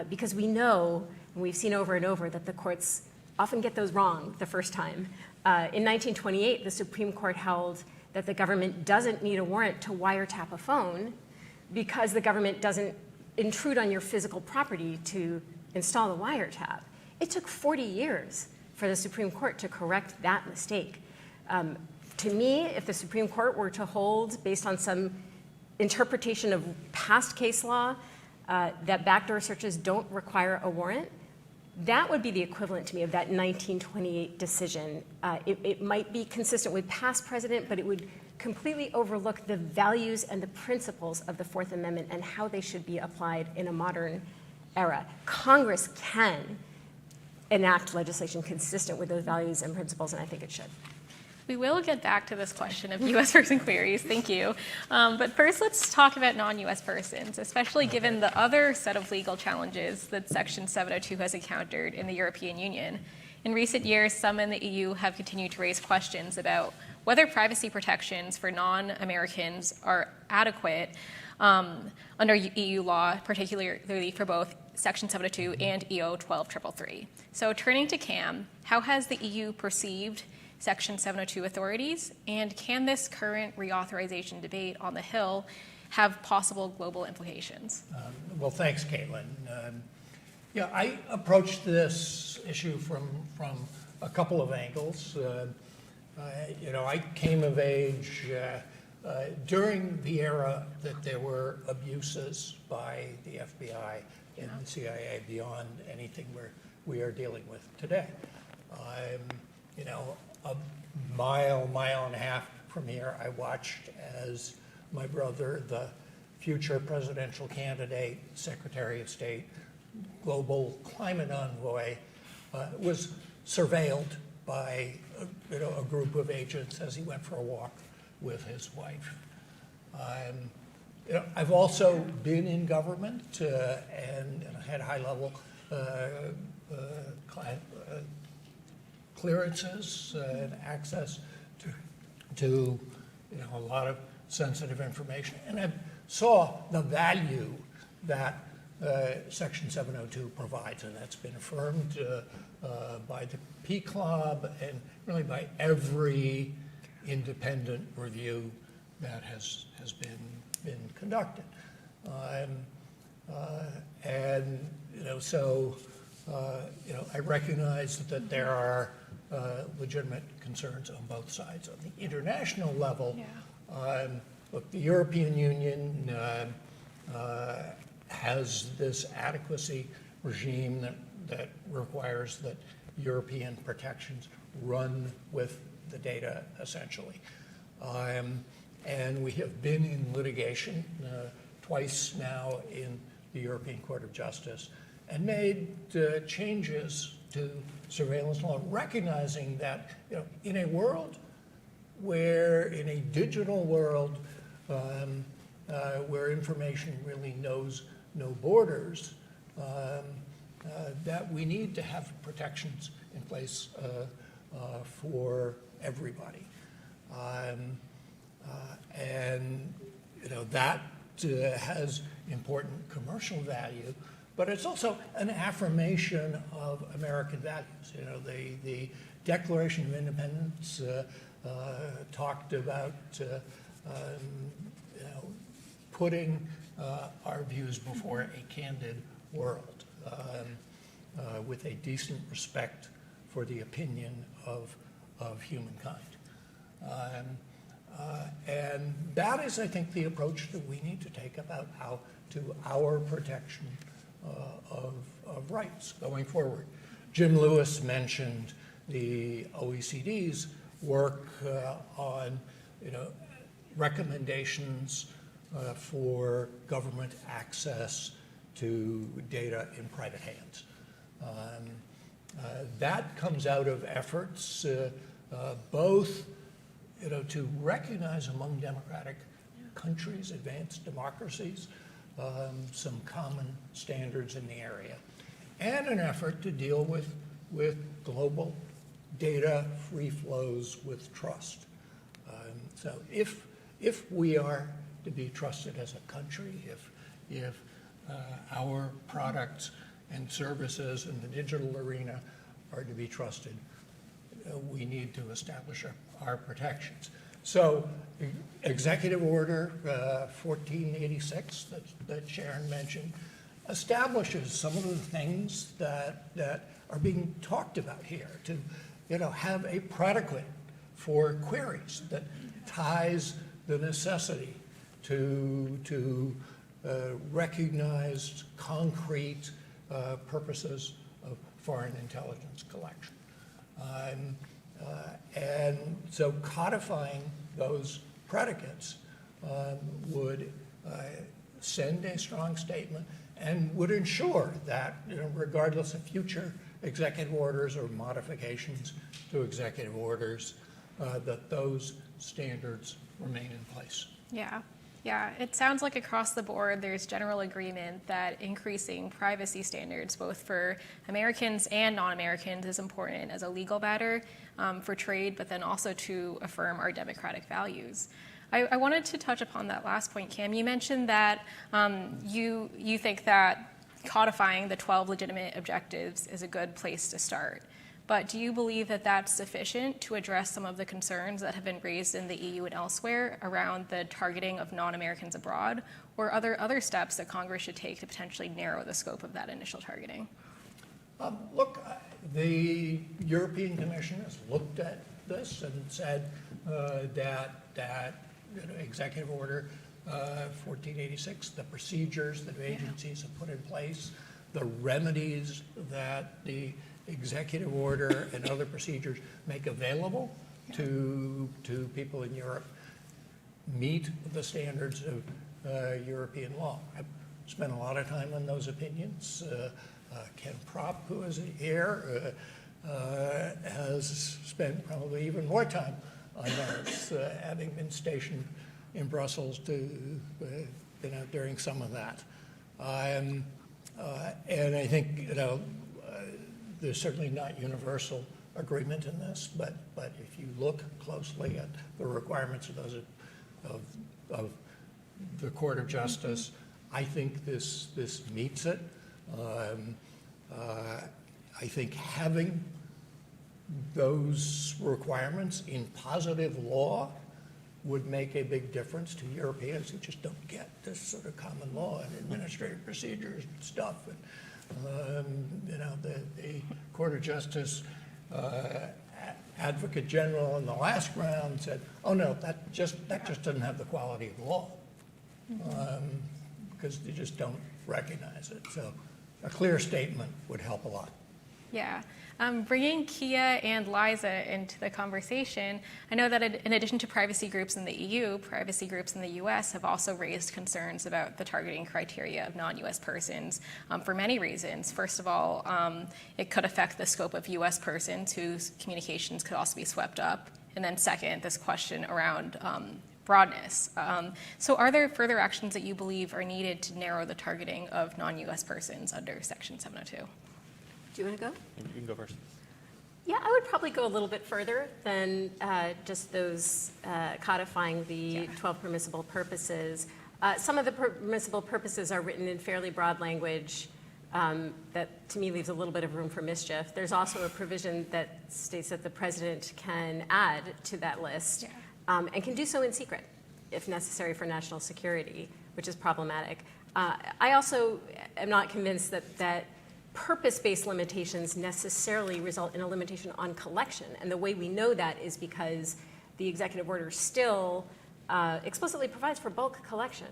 because we know, and we've seen over and over, that the courts often get those wrong the first time. In 1928, the Supreme Court held that the government doesn't need a warrant to wiretap a phone because the government doesn't intrude on your physical property to install the wiretap. It took 40 years for the Supreme Court to correct that mistake. To me, if the Supreme Court were to hold, based on some interpretation of past case law, that backdoor searches don't require a warrant, that would be the equivalent to me of that 1928 decision. It might be consistent with past precedent, but it would completely overlook the values and the principles of the Fourth Amendment and how they should be applied in a modern era. Congress can enact legislation consistent with those values and principles, and I think it should. We will get back to this question of U.S. person queries, thank you. But first, let's talk about non-U.S. persons, especially given the other set of legal challenges that Section 702 has encountered in the European Union. In recent years, some in the EU have continued to raise questions about whether privacy protections for non-Americans are adequate under EU law, particularly for both Section 702 and EO 12333. So turning to Cam, how has the EU perceived Section 702 authorities, and can this current reauthorization debate on the Hill have possible global implications? Well, thanks, Caitlin. Yeah, I approached this issue from a couple of angles. I came of age during the era that there were abuses by the FBI and the CIA beyond anything we are dealing with today. A mile and a half from here, I watched as my brother, the future presidential candidate, Secretary of State, global climate envoy, was surveilled by a group of agents as he went for a walk with his wife. I've also been in government and had high-level clearances and access to a lot of sensitive information. And I saw the value that Section 702 provides, and that's been affirmed by the PCLOB and really by every independent review that has been conducted. And, so, I recognize that there are legitimate concerns on both sides. On the international level, look, the European Union has this adequacy regime that requires that European protections run with the data, essentially. And we have been in litigation twice now in the European Court of Justice and made changes to surveillance law, recognizing that in a world where, in a digital world, where information really knows no borders, that we need to have protections in place for everybody. And that has important commercial value, but it's also an affirmation of American values. The Declaration of Independence talked about putting our views before a candid world with a decent respect for the opinion of humankind. And that is, I think, the approach that we need to take about how to our protection of rights going forward. Jim Lewis mentioned the OECD's work on recommendations for government access to data in private hands. That comes out of efforts both to recognize among democratic countries, advanced democracies, some common standards in the area, and an effort to deal with global data free flows with trust. So if we are to be trusted as a country, if our products and services in the digital arena are to be trusted, we need to establish our protections. So Executive Order 1486 that Sharon mentioned establishes some of the things that are being talked about here, to have a predicate for queries that ties the necessity to recognized concrete purposes of foreign intelligence collection. And so codifying those predicates would send a strong statement and would ensure that, regardless of future executive orders or modifications to executive orders, that those standards remain in place. Yeah, it sounds like across the board there's general agreement that increasing privacy standards both for Americans and non-Americans is important as a legal matter for trade, but then also to affirm our democratic values. I wanted to touch upon that last point, Cam. You mentioned that you think that codifying the 12 legitimate objectives is a good place to start. But do you believe that that's sufficient to address some of the concerns that have been raised in the EU and elsewhere around the targeting of non-Americans abroad, or other steps that Congress should take to potentially narrow the scope of that initial targeting? Look, the European Commission has looked at this and said that Executive Order 1486, the procedures that agencies have put in place, the remedies that the executive order and other procedures make available to people in Europe meet the standards of European law. I've spent a lot of time on those opinions. Ken Propp, who is here, has spent probably even more time on those, having been stationed in Brussels been out during some of that. And I think, there's certainly not universal agreement in this, but if you look closely at the requirements of those of the Court of Justice, I think this meets it. I think having those requirements in positive law would make a big difference to Europeans who just don't get this sort of common law and administrative procedures and stuff. And, the Court of Justice Advocate General in the last round said, oh no, that just doesn't have the quality of law, because they just don't recognize it. So a clear statement would help a lot. Yeah. Bringing Kia and Liza into the conversation, I know that in addition to privacy groups in the EU, privacy groups in the U.S. have also raised concerns about the targeting criteria of non-U.S. persons for many reasons. First of all, it could affect the scope of U.S. persons whose communications could also be swept up. And then second, this question around broadness. So are there further actions that you believe are needed to narrow the targeting of non-U.S. persons under Section 702? Do you want to go? You can go first. Yeah, I would probably go a little bit further than just those codifying the 12 permissible purposes. Some of the permissible purposes are written in fairly broad language that, to me, leaves a little bit of room for mischief. There's also a provision that states that the president can add to that list and can do so in secret if necessary for national security, which is problematic. I also am not convinced that purpose-based limitations necessarily result in a limitation on collection. And the way we know that is because the executive order still explicitly provides for bulk collection.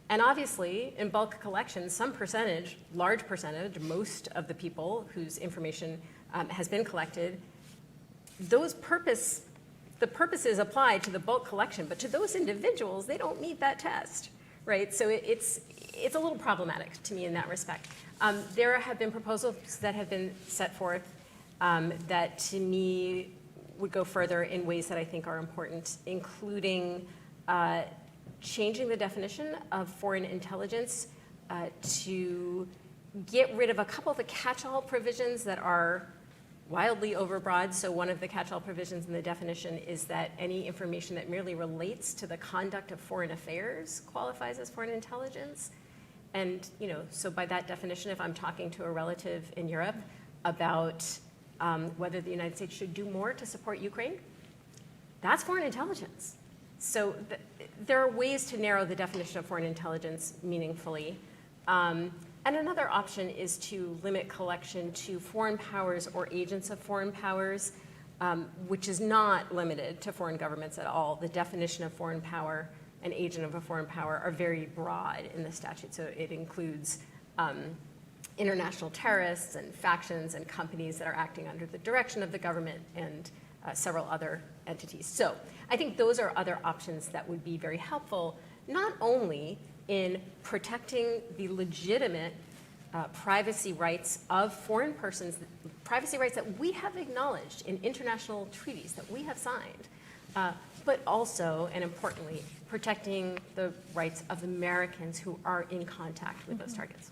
And obviously, in bulk collection, some percentage, large percentage, most of the people whose information has been collected, the purposes apply to the bulk collection, but to those individuals, they don't meet that test, right? So it's a little problematic to me in that respect. There have been proposals that have been set forth that, to me, would go further in ways that I think are important, including changing the definition of foreign intelligence to get rid of a couple of the catch-all provisions that are wildly overbroad. So one of the catch-all provisions in the definition is that any information that merely relates to the conduct of foreign affairs qualifies as foreign intelligence. And, so by that definition, if I'm talking to a relative in Europe about whether the United States should do more to support Ukraine, that's foreign intelligence. So there are ways to narrow the definition of foreign intelligence meaningfully. And another option is to limit collection to foreign powers or agents of foreign powers, which is not limited to foreign governments at all. The definition of foreign power, an agent of a foreign power, are very broad in the statute. So it includes international terrorists and factions and companies that are acting under the direction of the government and several other entities. So I think those are other options that would be very helpful, not only in protecting the legitimate privacy rights of foreign persons, privacy rights that we have acknowledged in international treaties that we have signed, but also, and importantly, protecting the rights of Americans who are in contact with those targets.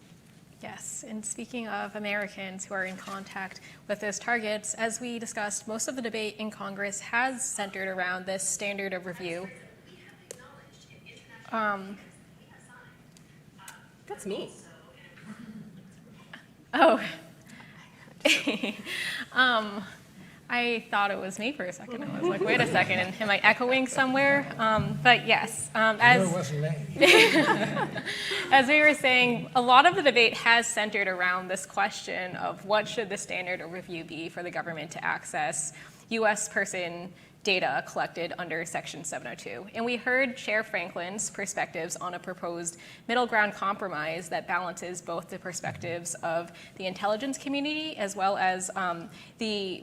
Yes, and speaking of Americans who are in contact with those targets, as we discussed, most of the debate in Congress has centered around this standard of review. That's me. Oh. I thought it was me for a second. I was like, wait a second, am I echoing somewhere? But yes, No, it wasn't me. as we were saying, a lot of the debate has centered around this question of what should the standard of review be for the government to access U.S. person data collected under Section 702. And we heard Chair Franklin's perspectives on a proposed middle ground compromise that balances both the perspectives of the intelligence community as well as the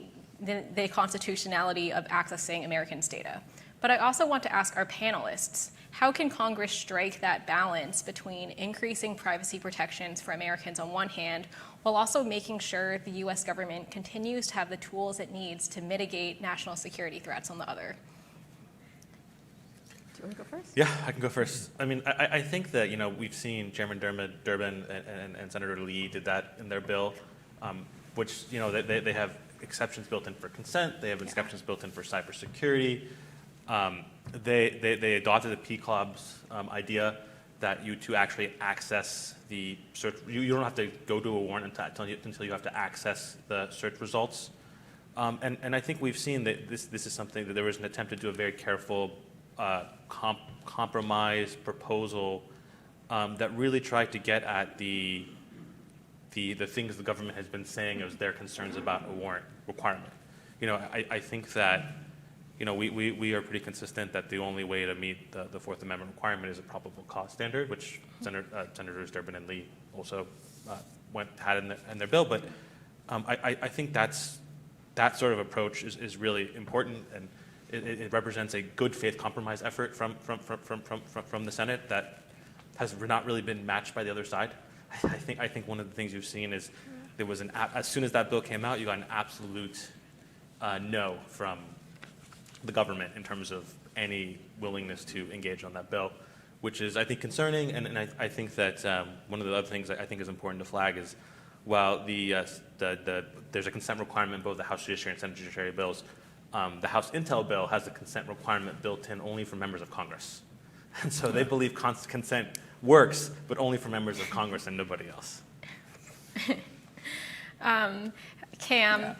constitutionality of accessing Americans' data. But I also want to ask our panelists, how can Congress strike that balance between increasing privacy protections for Americans on one hand, while also making sure the U.S. government continues to have the tools it needs to mitigate national security threats on the other? Do you want to go first? Yeah, I can go first. I mean, I think that, we've seen Chairman Durbin and Senator Lee did that in their bill, which, they have exceptions built in for consent. They have exceptions built in for cybersecurity. They adopted the PCLOB's idea that to actually access the search, you don't have to go to a warrant until you have to access the search results. And I think we've seen that this is something that there was an attempt to do a very careful compromise proposal that really tried to get at the things the government has been saying as their concerns about a warrant requirement. I think that we are pretty consistent that the only way to meet the Fourth Amendment requirement is a probable cause standard, which Senators Durbin and Lee also had in their bill. But I think that sort of approach is really important, and it represents a good faith compromise effort from the Senate that has not really been matched by the other side. I think one of the things you've seen is there was as soon as that bill came out, you got an absolute no from the government in terms of any willingness to engage on that bill, which is, I think, concerning. And I think that one of the other things I think is important to flag is while there's a consent requirement in both the House Judiciary and Senate Judiciary bills, the House Intel bill has a consent requirement built in only for members of Congress. And so they believe consent works, but only for members of Congress and nobody else. Cam,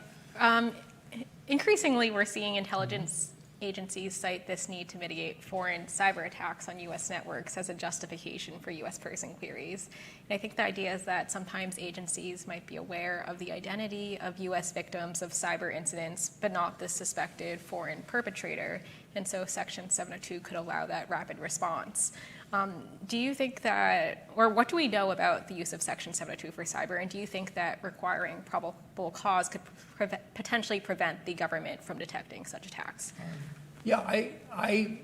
increasingly we're seeing intelligence agencies cite this need to mitigate foreign cyber attacks on U.S. networks as a justification for U.S. person queries. And I think the idea is that sometimes agencies might be aware of the identity of U.S. victims of cyber incidents, but not the suspected foreign perpetrator. And so Section 702 could allow that rapid response. Do you think that, or what do we know about the use of Section 702 for cyber, and do you think that requiring probable cause could potentially prevent the government from detecting such attacks? Yeah, I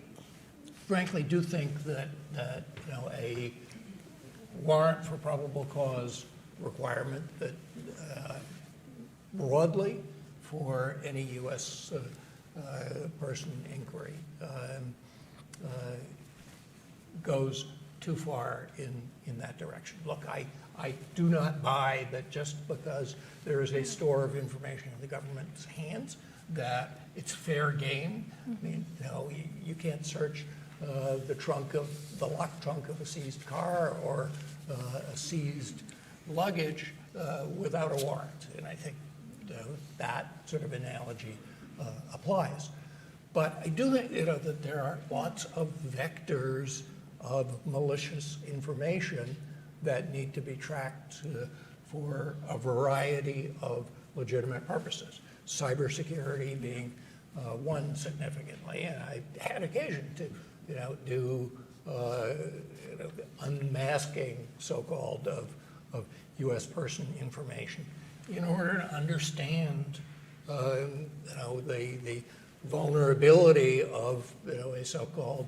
frankly do think that a warrant for probable cause requirement that broadly for any U.S. person inquiry goes too far in that direction. Look, I do not buy that just because there is a store of information in the government's hands that it's fair game. I mean, you can't search the locked trunk of a seized car or a seized luggage without a warrant. And I think that sort of analogy applies. But I do think that there are lots of vectors of malicious information that need to be tracked for a variety of legitimate purposes. Cybersecurity being one significantly, and I had occasion to do unmasking, so-called, of U.S. person information in order to understand the vulnerability of a so-called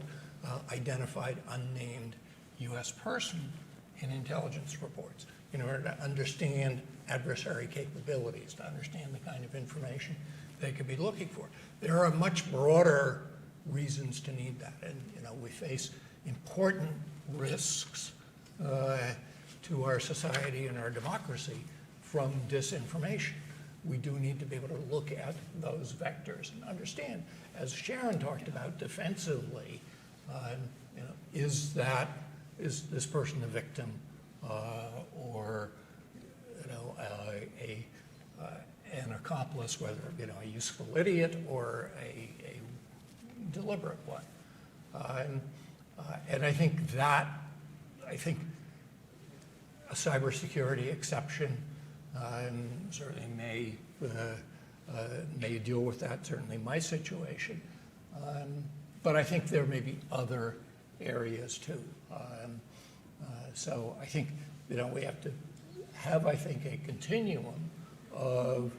identified unnamed U.S. person in intelligence reports, in order to understand adversary capabilities, to understand the kind of information they could be looking for. There are much broader reasons to need that, and we face important risks to our society and our democracy from disinformation. We do need to be able to look at those vectors and understand, as Sharon talked about defensively, is this person a victim or an accomplice, whether a useful idiot or a deliberate one. And I think a cybersecurity exception certainly may deal with that, certainly my situation. But I think there may be other areas too. So I think we have to have, I think, a continuum of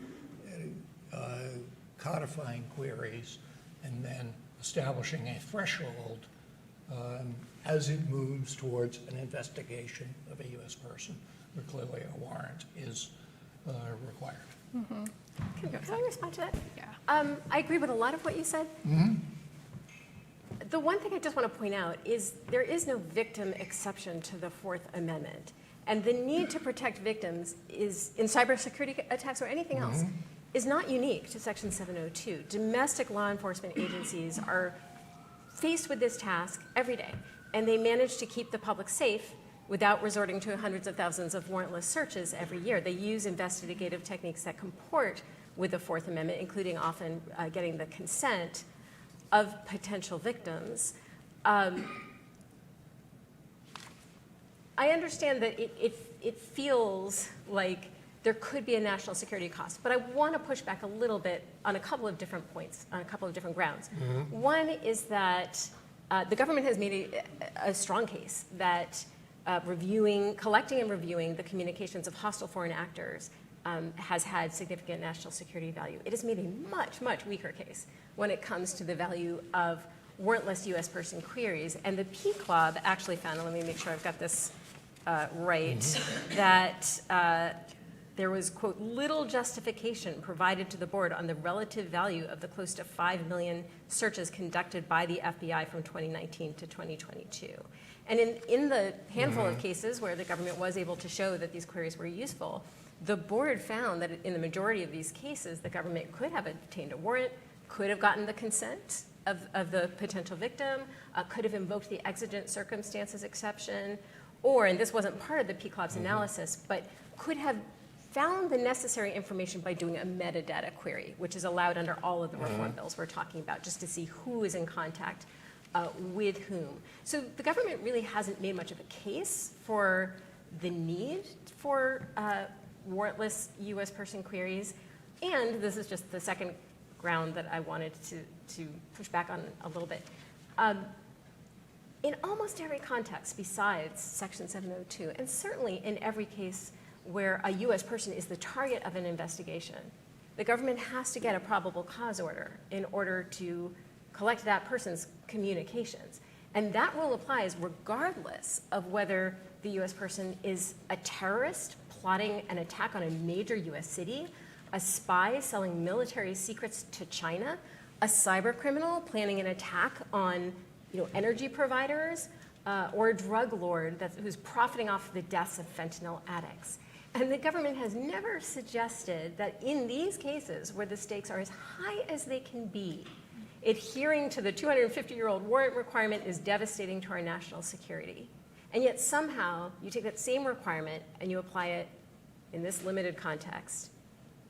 codifying queries and then establishing a threshold as it moves towards an investigation of a U.S. person where clearly a warrant is required. Mm-hmm. Can I respond to that? Yeah. I agree with a lot of what you said. Mm-hmm. The one thing I just want to point out is there is no victim exception to the Fourth Amendment. And the need to protect victims is, in cybersecurity attacks or anything else, is not unique to Section 702. Domestic law enforcement agencies are faced with this task every day, and they manage to keep the public safe without resorting to hundreds of thousands of warrantless searches every year. They use investigative techniques that comport with the Fourth Amendment, including often getting the consent of potential victims. I understand that it feels like there could be a national security cost, but I want to push back a little bit on a couple of different points, on a couple of different grounds. One is that the government has made a strong case that collecting and reviewing the communications of hostile foreign actors has had significant national security value. It has made a much, much weaker case when it comes to the value of warrantless U.S. person queries. And the PCLOB actually found, and let me make sure I've got this right, that there was, quote, little justification provided to the board on the relative value of the close to 5 million searches conducted by the FBI from 2019 to 2022. And in the handful of cases where the government was able to show that these queries were useful, the board found that in the majority of these cases, the government could have obtained a warrant, could have gotten the consent of the potential victim, could have invoked the exigent circumstances exception, or, and this wasn't part of the PCLOB's analysis, but could have found the necessary information by doing a metadata query, which is allowed under all of the reform bills we're talking about, just to see who is in contact with whom. So the government really hasn't made much of a case for the need for warrantless U.S. person queries. And this is just the second ground that I wanted to push back on a little bit. In almost every context besides Section 702, and certainly in every case where a U.S. person is the target of an investigation, the government has to get a probable cause order in order to collect that person's communications. And that rule applies regardless of whether the U.S. person is a terrorist plotting an attack on a major U.S. city, a spy selling military secrets to China, a cyber criminal planning an attack on energy providers, or a drug lord who's profiting off the deaths of fentanyl addicts. And the government has never suggested that in these cases where the stakes are as high as they can be, adhering to the 250-year-old warrant requirement is devastating to our national security. And yet somehow you take that same requirement and you apply it in this limited context,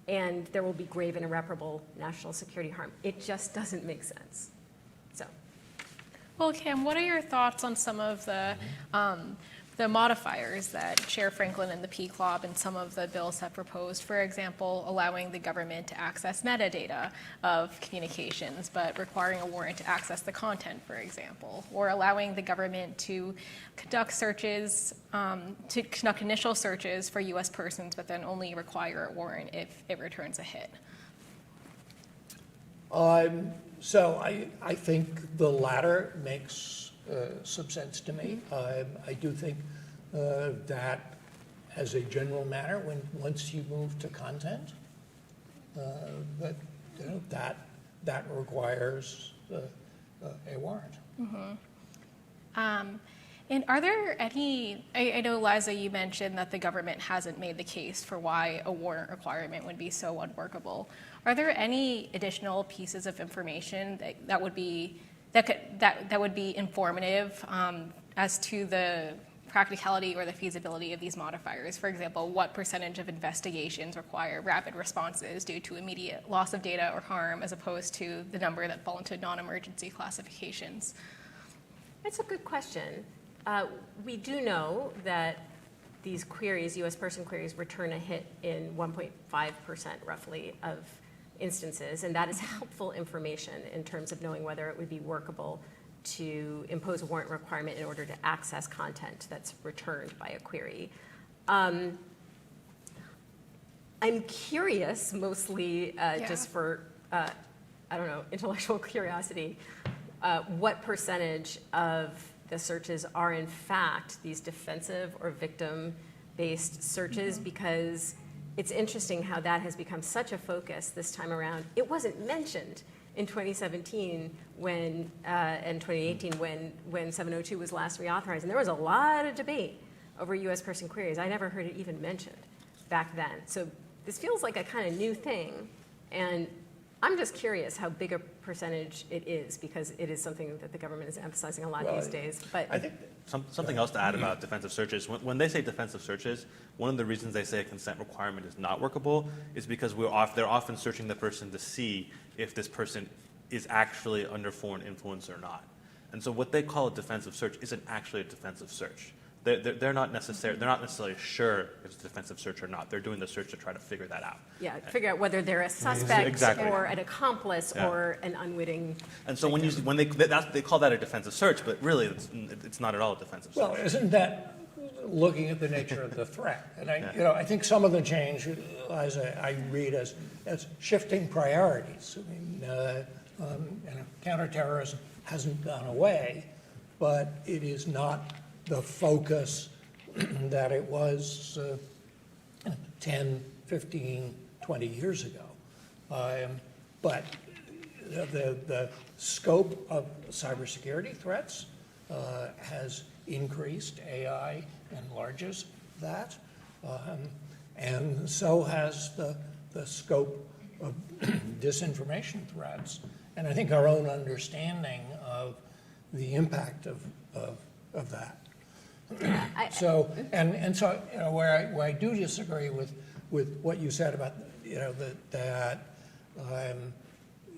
and there will be grave and irreparable national security harm. It just doesn't make sense. So. Well, Cam, what are your thoughts on some of the modifiers that Chair Franklin and the PCLOB and some of the bills have proposed? For example, allowing the government to access metadata of communications, but requiring a warrant to access the content, for example, or allowing the government to conduct searches, to conduct initial searches for U.S. persons, but then only require a warrant if it returns a hit. So I think the latter makes some sense to me. I do think that as a general matter, once you move to content, that requires a warrant. And are there any, I know, Liza, you mentioned that the government hasn't made the case for why a warrant requirement would be so unworkable. Are there any additional pieces of information that would be informative as to the practicality or the feasibility of these modifiers? For example, what percentage of investigations require rapid responses due to immediate loss of data or harm, as opposed to the number that fall into non-emergency classifications? That's a good question. We do know that these queries, U.S. person queries, return a hit in 1.5% roughly of instances, and that is helpful information in terms of knowing whether it would be workable to impose a warrant requirement in order to access content that's returned by a query. I'm curious, mostly just for, intellectual curiosity, what percentage of the searches are in fact these defensive or victim-based searches, because it's interesting how that has become such a focus this time around. It wasn't mentioned in 2017 and 2018 when 702 was last reauthorized, and there was a lot of debate over U.S. person queries. I never heard it even mentioned back then. So this feels like a kind of new thing, and I'm just curious how big a percentage it is, because it is something that the government is emphasizing a lot these days. But I think something else to add about defensive searches. When they say defensive searches, one of the reasons they say a consent requirement is not workable is because they're often searching the person to see if this person is actually under foreign influence or not. And so what they call a defensive search isn't actually a defensive search. They're not necessarily sure if it's a defensive search or not. They're doing the search to try to figure that out. Yeah, figure out whether they're a suspect Exactly. or an accomplice or an unwitting. And so when they call that a defensive search, but really it's not at all a defensive search. Well, isn't that looking at the nature of the threat? And I think some of the change, Liza, I read as shifting priorities. I mean, counterterrorism hasn't gone away, but it is not the focus that it was 10, 15, 20 years ago. But the scope of cybersecurity threats has increased. AI enlarges that. And so has the scope of disinformation threats. And I think our own understanding of the impact of that. So where I do disagree with what you said about that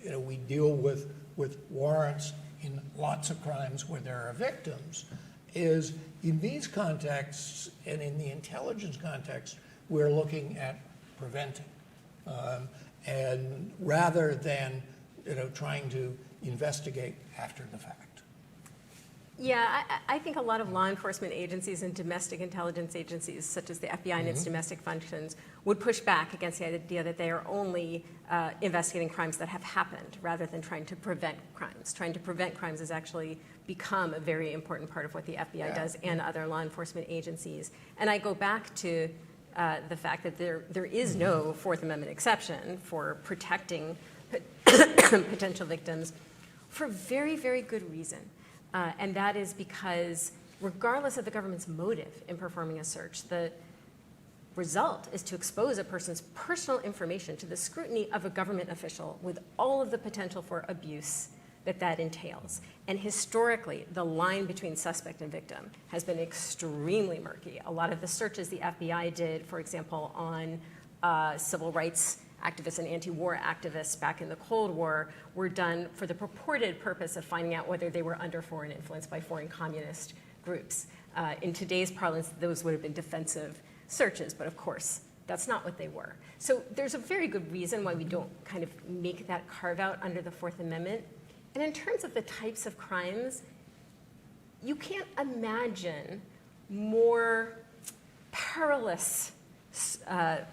we deal with warrants in lots of crimes where there are victims, is in these contexts and in the intelligence context, we're looking at preventing, and rather than trying to investigate after the fact. Yeah, I think a lot of law enforcement agencies and domestic intelligence agencies, such as the FBI and its domestic functions, would push back against the idea that they are only investigating crimes that have happened rather than trying to prevent crimes. Trying to prevent crimes has actually become a very important part of what the FBI does and other law enforcement agencies. And I go back to the fact that there is no Fourth Amendment exception for protecting potential victims for very, very good reason. And that is because regardless of the government's motive in performing a search, the result is to expose a person's personal information to the scrutiny of a government official with all of the potential for abuse that entails. And historically, the line between suspect and victim has been extremely murky. A lot of the searches the FBI did, for example, on civil rights activists and anti-war activists back in the Cold War were done for the purported purpose of finding out whether they were under foreign influence by foreign communist groups. In today's parlance, those would have been defensive searches, but of course, that's not what they were. So there's a very good reason why we don't kind of make that carve out under the Fourth Amendment. And in terms of the types of crimes, you can't imagine more perilous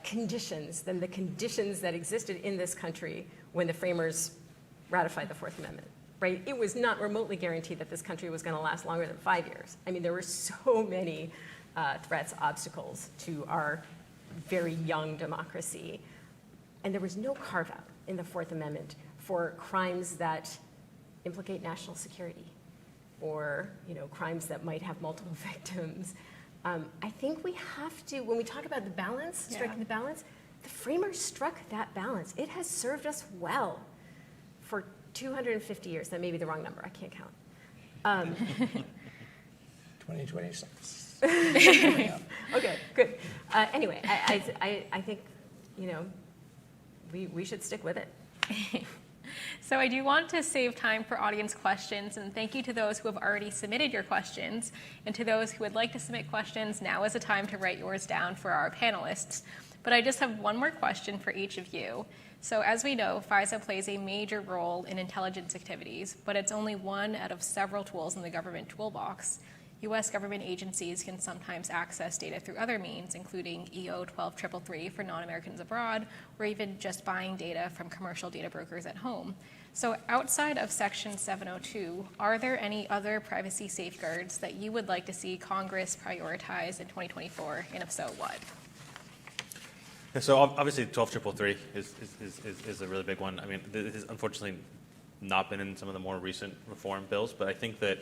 conditions than the conditions that existed in this country when the framers ratified the Fourth Amendment, right? It was not remotely guaranteed that this country was going to last longer than 5 years. I mean, there were so many threats, obstacles to our very young democracy. And there was no carve-out in the Fourth Amendment for crimes that implicate national security or crimes that might have multiple victims. I think we have to, when we talk about the balance, striking the balance, the framers struck that balance. It has served us well for 250 years. That may be the wrong number. I can't count. 2026. Okay, good. Anyway, I think, we should stick with it. So I do want to save time for audience questions, and thank you to those who have already submitted your questions. And to those who would like to submit questions, now is the time to write yours down for our panelists. But I just have one more question for each of you. So as we know, FISA plays a major role in intelligence activities, but it's only one out of several tools in the government toolbox. U.S. government agencies can sometimes access data through other means, including EO 12333 for non-Americans abroad, or even just buying data from commercial data brokers at home. So outside of Section 702, are there any other privacy safeguards that you would like to see Congress prioritize in 2024, and if so, what? Yeah, so obviously 12333 is a really big one. I mean, this has unfortunately not been in some of the more recent reform bills, but I think that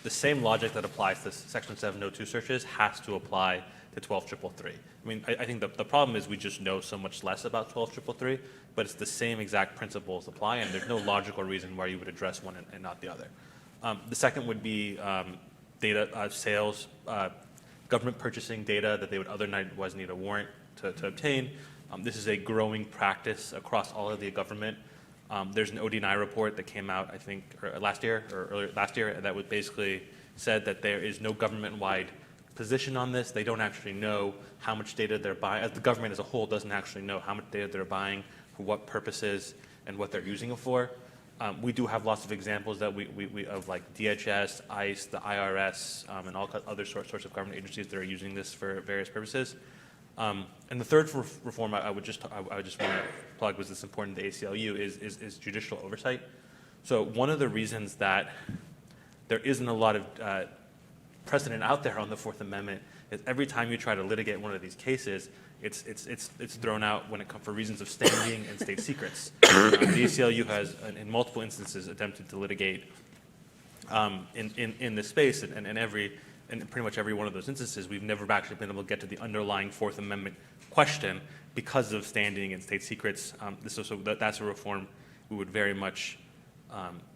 the same logic that applies to Section 702 searches has to apply to 12333. I mean, I think the problem is we just know so much less about 12333, but it's the same exact principles apply, and there's no logical reason why you would address one and not the other. The second would be data sales, government purchasing data that they would otherwise need a warrant to obtain. This is a growing practice across all of the government. There's an OD&I report that came out, I think, last year or earlier last year that would basically said that there is no government-wide position on this. They don't actually know how much data they're buying. The government as a whole doesn't actually know how much data they're buying, for what purposes, and what they're using it for. We do have lots of examples that we of like DHS, ICE, the IRS, and all other sorts of government agencies that are using this for various purposes. And the third reform I would just want to plug was this important to the ACLU is judicial oversight. So one of the reasons that there isn't a lot of precedent out there on the Fourth Amendment is every time you try to litigate one of these cases, it's thrown out when it comes for reasons of standing and state secrets. The ACLU has, in multiple instances, attempted to litigate in this space, and in pretty much every one of those instances, we've never actually been able to get to the underlying Fourth Amendment question because of standing and state secrets. That's a reform we would very much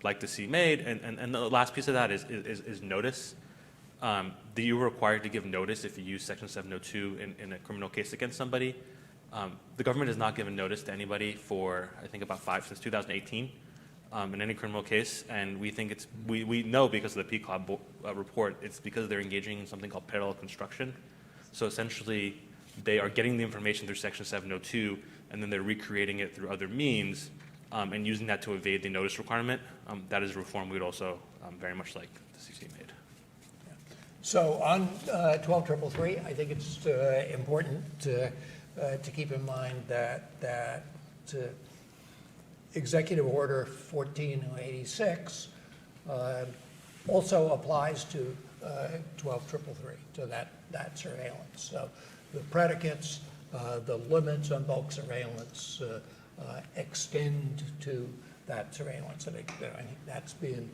like to see made. And the last piece of that is notice. You were required to give notice if you use Section 702 in a criminal case against somebody. The government has not given notice to anybody for, I think, since 2018 in any criminal case, and we think we know because of the PCLOB report, it's because they're engaging in something called parallel construction. So essentially, they are getting the information through Section 702, and then they're recreating it through other means and using that to evade the notice requirement. That is a reform we would also very much like to see made. So on 12333, I think it's important to keep in mind that Executive Order 1486 also applies to 12333, to that surveillance. So the predicates, the limits on bulk surveillance extend to that surveillance. And I think that's been,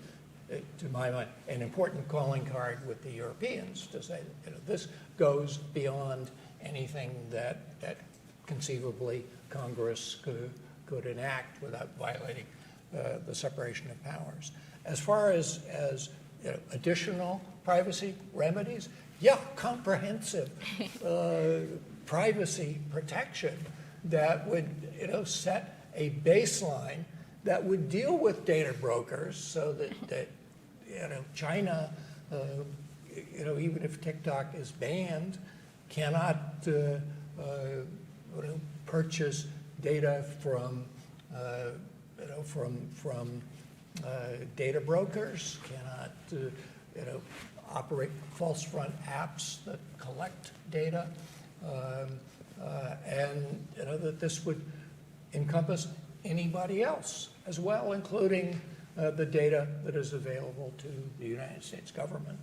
to my mind, an important calling card with the Europeans to say that this goes beyond anything that conceivably Congress could enact without violating the separation of powers. As far as additional privacy remedies, comprehensive privacy protection that would set a baseline that would deal with data brokers so that China, even if TikTok is banned, cannot purchase data from data brokers, cannot operate false front apps that collect data, and that this would encompass anybody else as well, including the data that is available to the United States government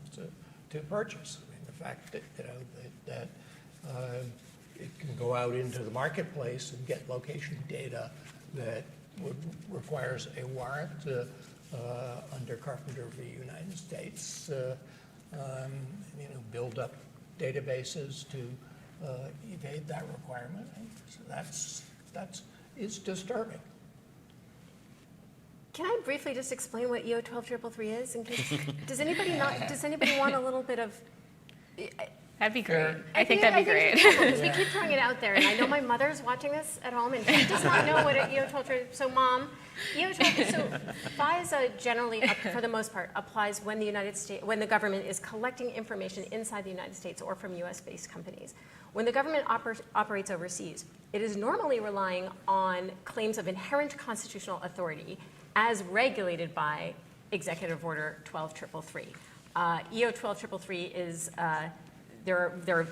to purchase. I mean, the fact that it can go out into the marketplace and get location data that requires a warrant under Carpenter v. United States, build up databases to evade that requirement. So it's disturbing. Can I briefly just explain what EO 12333 is? In case, does anybody want a little bit of? That'd be great. I think that'd be great. Because we keep throwing it out there, and I know my mother's watching this at home, and she does not know what EO 12333 is. So, Mom, EO 12333. So, FISA generally, for the most part, applies when the government is collecting information inside the United States or from U.S.-based companies. When the government operates overseas, it is normally relying on claims of inherent constitutional authority, as regulated by Executive Order 12333. EO 12333 is. There are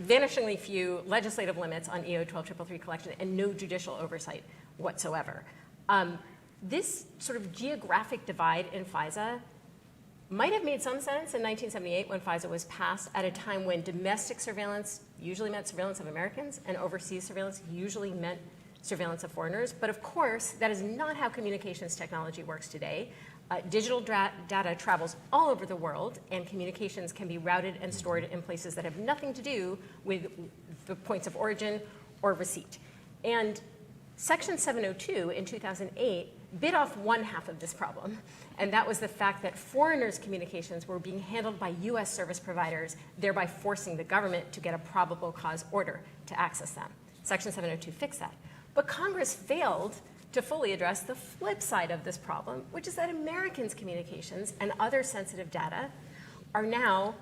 vanishingly few legislative limits on EO 12333 collection and no judicial oversight whatsoever. This sort of geographic divide in FISA might have made some sense in 1978 when FISA was passed at a time when domestic surveillance usually meant surveillance of Americans and overseas surveillance usually meant surveillance of foreigners. But of course, that is not how communications technology works today. Digital data travels all over the world, and communications can be routed and stored in places that have nothing to do with the points of origin or receipt. And Section 702 in 2008 bit off one half of this problem, and that was the fact that foreigners' communications were being handled by U.S. service providers, thereby forcing the government to get a probable cause order to access them. Section 702 fixed that. But Congress failed to fully address the flip side of this problem, which is that Americans' communications and other sensitive data are now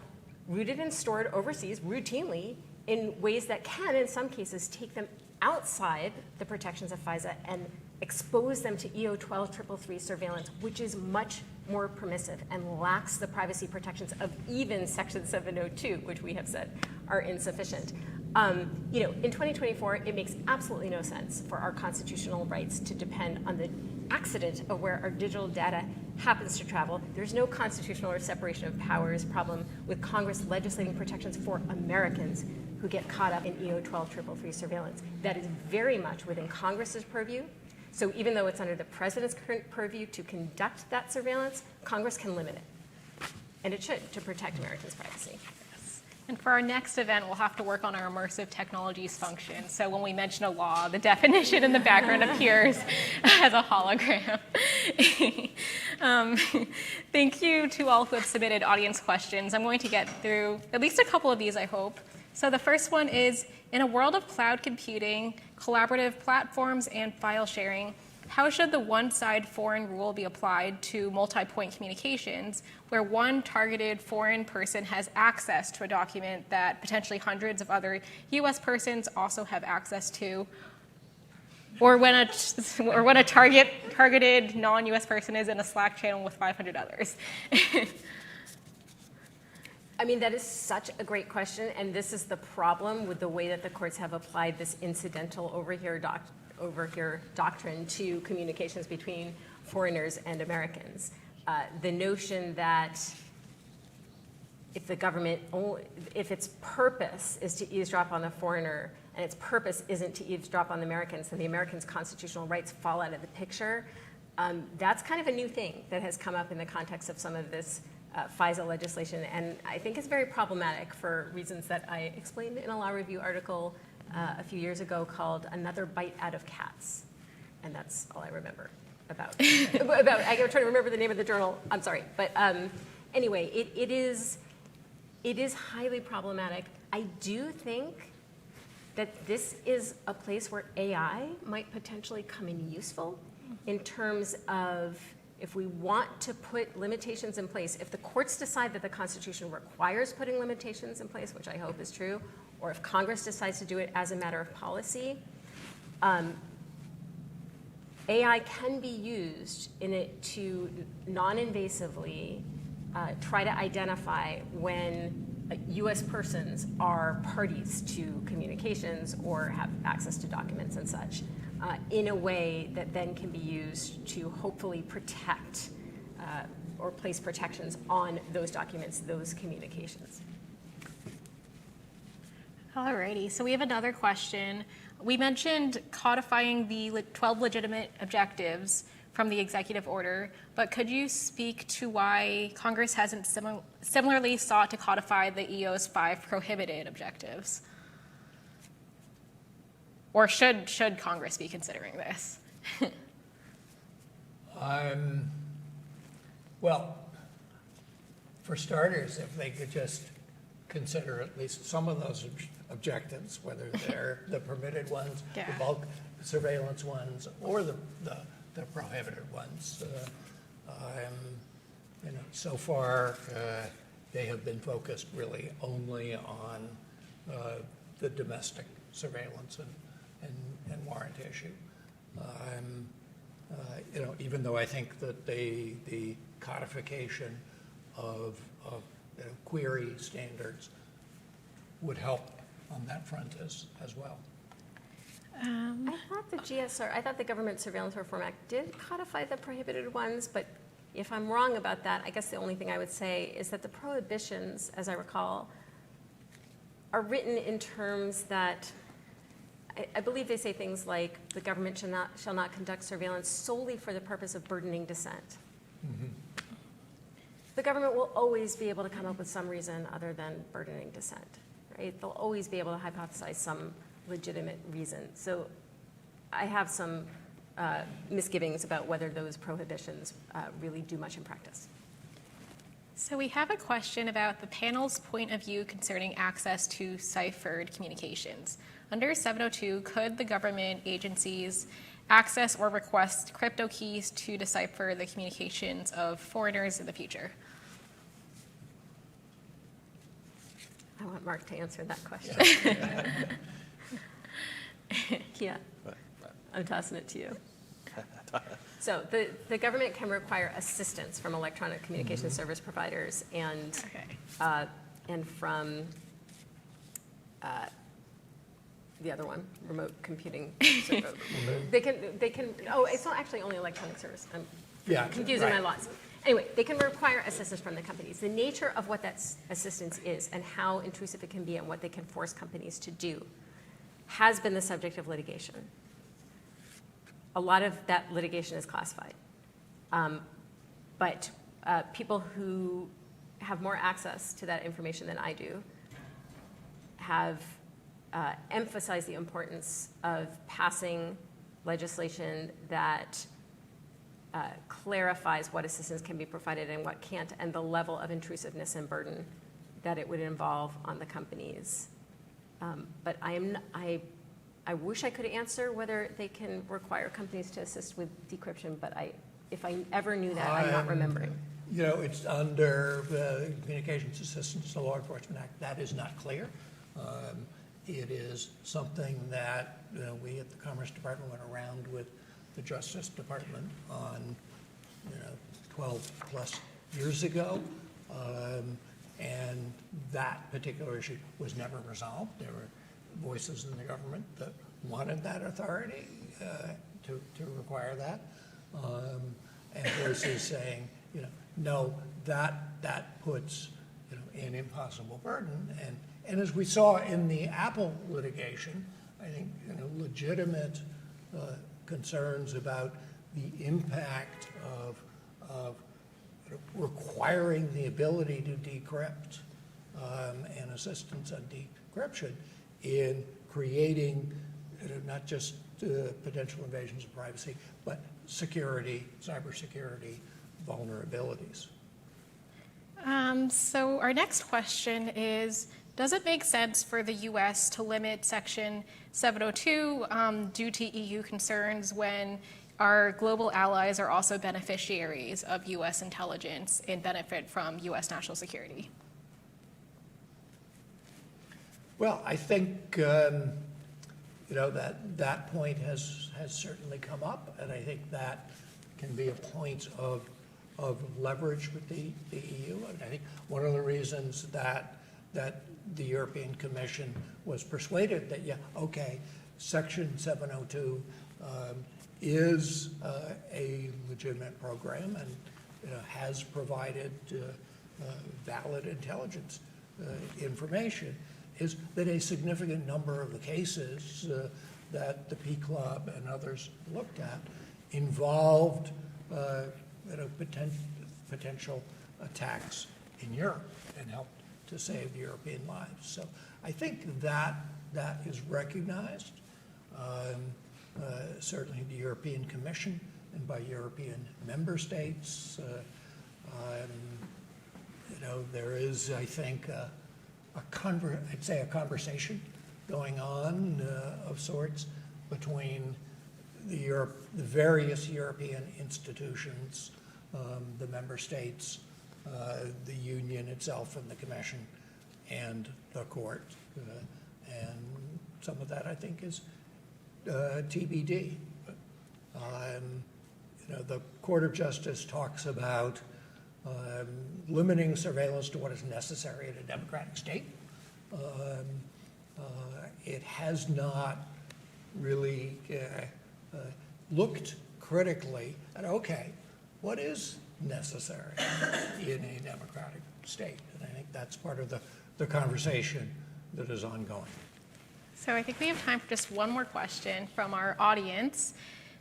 rooted and stored overseas routinely in ways that can, in some cases, take them outside the protections of FISA and expose them to EO 12333 surveillance, which is much more permissive and lacks the privacy protections of even Section 702, which we have said are insufficient. In 2024, it makes absolutely no sense for our constitutional rights to depend on the accident of where our digital data happens to travel. There's no constitutional or separation of powers problem with Congress legislating protections for Americans who get caught up in EO 12333 surveillance. That is very much within Congress's purview. So even though it's under the president's current purview to conduct that surveillance, Congress can limit it. And it should, to protect Americans' privacy. And for our next event, we'll have to work on our immersive technologies function. So when we mention a law, the definition in the background appears as a hologram. Thank you to all who have submitted audience questions. I'm going to get through at least a couple of these, I hope. So the first one is, in a world of cloud computing, collaborative platforms, and file sharing, how should the one-side foreign rule be applied to multi-point communications, where one targeted foreign person has access to a document that potentially hundreds of other U.S. persons also have access to, or when a targeted non-U.S. person is in a Slack channel with 500 others? I mean, that is such a great question, and this is the problem with the way that the courts have applied this incidental over here doctrine to communications between foreigners and Americans. The notion that if the government, if its purpose is to eavesdrop on the foreigner and its purpose isn't to eavesdrop on the Americans, then the Americans' constitutional rights fall out of the picture. That's kind of a new thing that has come up in the context of some of this FISA legislation, and I think it's very problematic for reasons that I explained in a law review article a few years ago called "Another Bite Out of Cats," and that's all I remember about. I'm trying to remember the name of the journal. I'm sorry, but anyway, it is highly problematic. I do think that this is a place where AI might potentially come in useful in terms of, if we want to put limitations in place, if the courts decide that the Constitution requires putting limitations in place, which I hope is true, or if Congress decides to do it as a matter of policy, AI can be used in it to non-invasively try to identify when U.S. persons are parties to communications or have access to documents and such, in a way that then can be used to hopefully protect or place protections on those documents, those communications. Alrighty, so we have another question. We mentioned codifying the 12 legitimate objectives from the executive order, but could you speak to why Congress hasn't similarly sought to codify the EO's 5 prohibited objectives? Or should Congress be considering this? Well, for starters, if they could just consider at least some of those objectives, whether they're the permitted ones, Yeah. the bulk surveillance ones, or the prohibited ones. So far, they have been focused really only on the domestic surveillance and warrant issue. Even though I think that the codification of query standards would help on that front as well. I thought the Government Surveillance Reform Act did codify the prohibited ones, but if I'm wrong about that, I guess the only thing I would say is that the prohibitions, as I recall, are written in terms that I believe they say things like the government shall not conduct surveillance solely for the purpose of burdening dissent. Mm-hmm. The government will always be able to come up with some reason other than burdening dissent, right? They'll always be able to hypothesize some legitimate reason. So I have some misgivings about whether those prohibitions really do much in practice. So we have a question about the panel's point of view concerning access to ciphered communications. Under 702, could the government agencies access or request crypto keys to decipher the communications of foreigners in the future? I want Mark to answer that question. Yeah, I'm tossing it to you. So the government can require assistance from electronic communication service providers and from the other one, remote computing. They can. Oh, it's not actually only electronic service. I'm confusing my lots. Anyway, they can require assistance from the companies. The nature of what that assistance is and how intrusive it can be and what they can force companies to do has been the subject of litigation. A lot of that litigation is classified. But people who have more access to that information than I do have emphasized the importance of passing legislation that clarifies what assistance can be provided and what can't, and the level of intrusiveness and burden that it would involve on the companies. But I wish I could answer whether they can require companies to assist with decryption, but if I ever knew that, I'm not remembering. It's under the Communications Assistance to Law Enforcement Act. That is not clear. It is something that we at the Commerce Department went around with the Justice Department on 12 plus years ago, and that particular issue was never resolved. There were voices in the government that wanted that authority to require that, and voices saying, no, that puts an impossible burden. And as we saw in the Apple litigation, I think legitimate concerns about the impact of requiring the ability to decrypt and assistance on decryption in creating not just potential invasions of privacy, but cybersecurity vulnerabilities. So our next question is, does it make sense for the U.S. to limit Section 702 due to EU concerns when our global allies are also beneficiaries of U.S. intelligence and benefit from U.S. national security? Well, I think that point has certainly come up, and I think that can be a point of leverage with the EU. And I think one of the reasons that the European Commission was persuaded that, Section 702 is a legitimate program and has provided valid intelligence information, is that a significant number of the cases that the PCLOB and others looked at involved potential attacks in Europe and helped to save European lives. So I think that is recognized, certainly the European Commission and by European member states. There is, I think, a conversation going on of sorts between the various European institutions, the member states, the Union itself and the Commission, and the court. And some of that, I think, is TBD. The Court of Justice talks about limiting surveillance to what is necessary in a democratic state. It has not really looked critically at, what is necessary in a democratic state? And I think that's part of the conversation that is ongoing. So I think we have time for just one more question from our audience.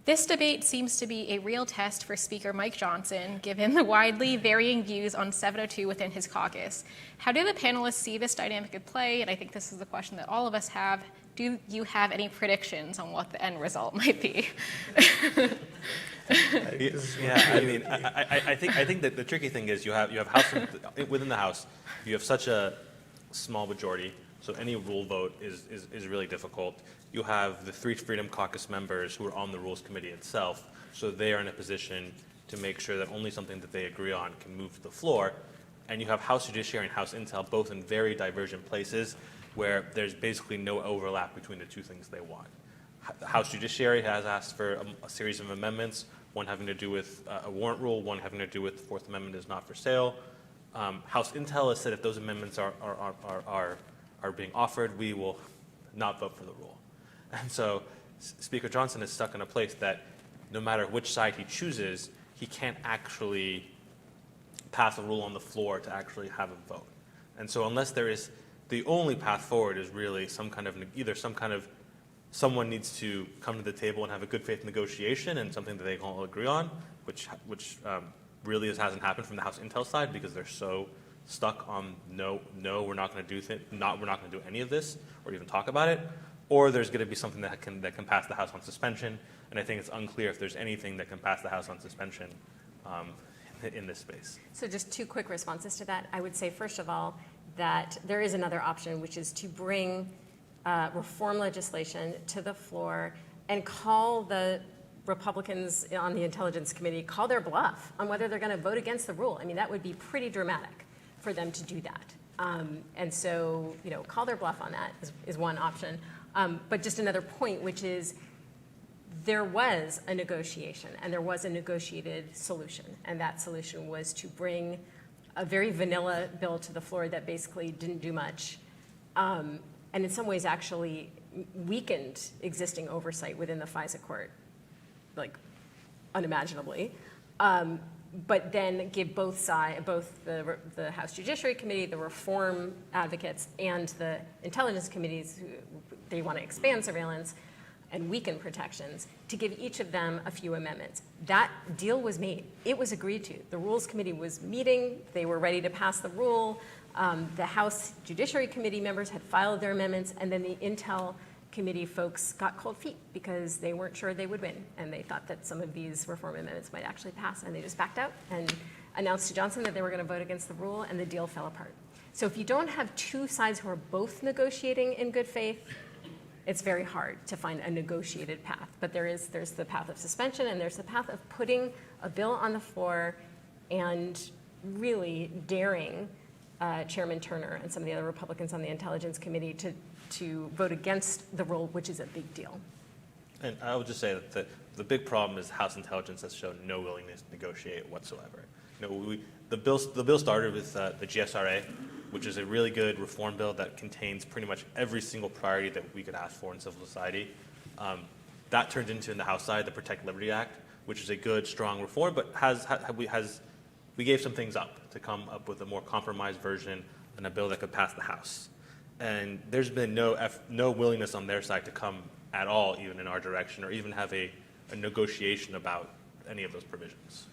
This debate seems to be a real test for Speaker Mike Johnson, given the widely varying views on 702 within his caucus. How do the panelists see this dynamic at play? And I think this is a question that all of us have. Do you have any predictions on what the end result might be? I think that the tricky thing is you have House within the House. You have such a small majority, So any rule vote is really difficult. You have the 3 Freedom Caucus members who are on the Rules Committee itself, so they are in a position to make sure that only something that they agree on can move to the floor. And you have House Judiciary and House Intel both in very divergent places where there's basically no overlap between the two things they want. The House Judiciary has asked for a series of amendments, one having to do with a warrant rule, one having to do with the Fourth Amendment is not for sale. House Intel has said if those amendments are being offered, we will not vote for the rule. And so Speaker Johnson is stuck in a place that no matter which side he chooses, he can't actually pass a rule on the floor to actually have a vote. And so unless there is, the only path forward is really someone needs to come to the table and have a good faith negotiation and something that they can all agree on, which really hasn't happened from the House Intel side because they're so stuck on no, we're not going to do any of this or even talk about it. Or there's going to be something that can pass the House on suspension, and I think it's unclear if there's anything that can pass the House on suspension in this space. So just 2 quick responses to that. I would say, first of all, that there is another option, which is to bring reform legislation to the floor and call the Republicans on the Intelligence Committee, call their bluff on whether they're going to vote against the rule. I mean, that would be pretty dramatic for them to do that. And so, call their bluff on that is one option. But just another point, which is there was a negotiation and there was a negotiated solution. And that solution was to bring a very vanilla bill to the floor that basically didn't do much. And in some ways actually weakened existing oversight within the FISA court, like unimaginably. But then give both sides, both the House Judiciary Committee, the reform advocates, and the intelligence committees, they want to expand surveillance and weaken protections, to give each of them a few amendments. That deal was made. It was agreed to. The Rules Committee was meeting. They were ready to pass the rule. The House Judiciary Committee members had filed their amendments, and then the Intel Committee folks got cold feet because they weren't sure they would win, and they thought that some of these reform amendments might actually pass, and they just backed out and announced to Johnson that they were going to vote against the rule, and the deal fell apart. So if you don't have two sides who are both negotiating in good faith, it's very hard to find a negotiated path. But there's the path of suspension, and there's the path of putting a bill on the floor and really daring Chairman Turner and some of the other Republicans on the Intelligence Committee to vote against the rule, which is a big deal. And I would just say that the big problem is House Intelligence has shown no willingness to negotiate whatsoever. The bill started with the GSRA, which is a really good reform bill that contains pretty much every single priority that we could ask for in civil society. That turned into, in the House side, the Protect Liberty Act, which is a good, strong reform, but we gave some things up to come up with a more compromised version and a bill that could pass the House. And there's been no willingness on their side to come at all, even in our direction, or even have a negotiation about any of those provisions.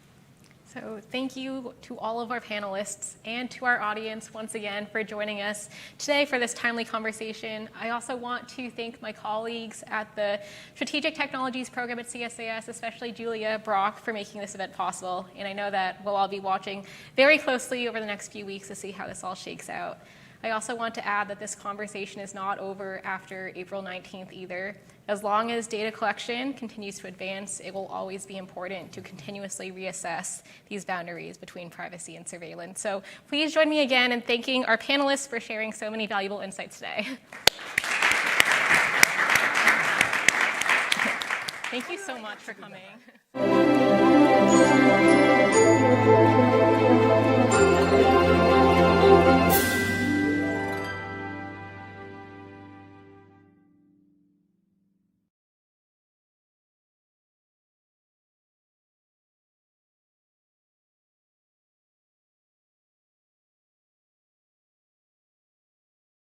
So thank you to all of our panelists and to our audience once again for joining us today for this timely conversation. I also want to thank my colleagues at the Strategic Technologies Program at CSIS, especially Julia Brock, for making this event possible. And I know that we'll all be watching very closely over the next few weeks to see how this all shakes out. I also want to add that this conversation is not over after April 19th either. As long as data collection continues to advance, it will always be important to continuously reassess these boundaries between privacy and surveillance. So please join me again in thanking our panelists for sharing so many valuable insights today. Thank you so much for coming.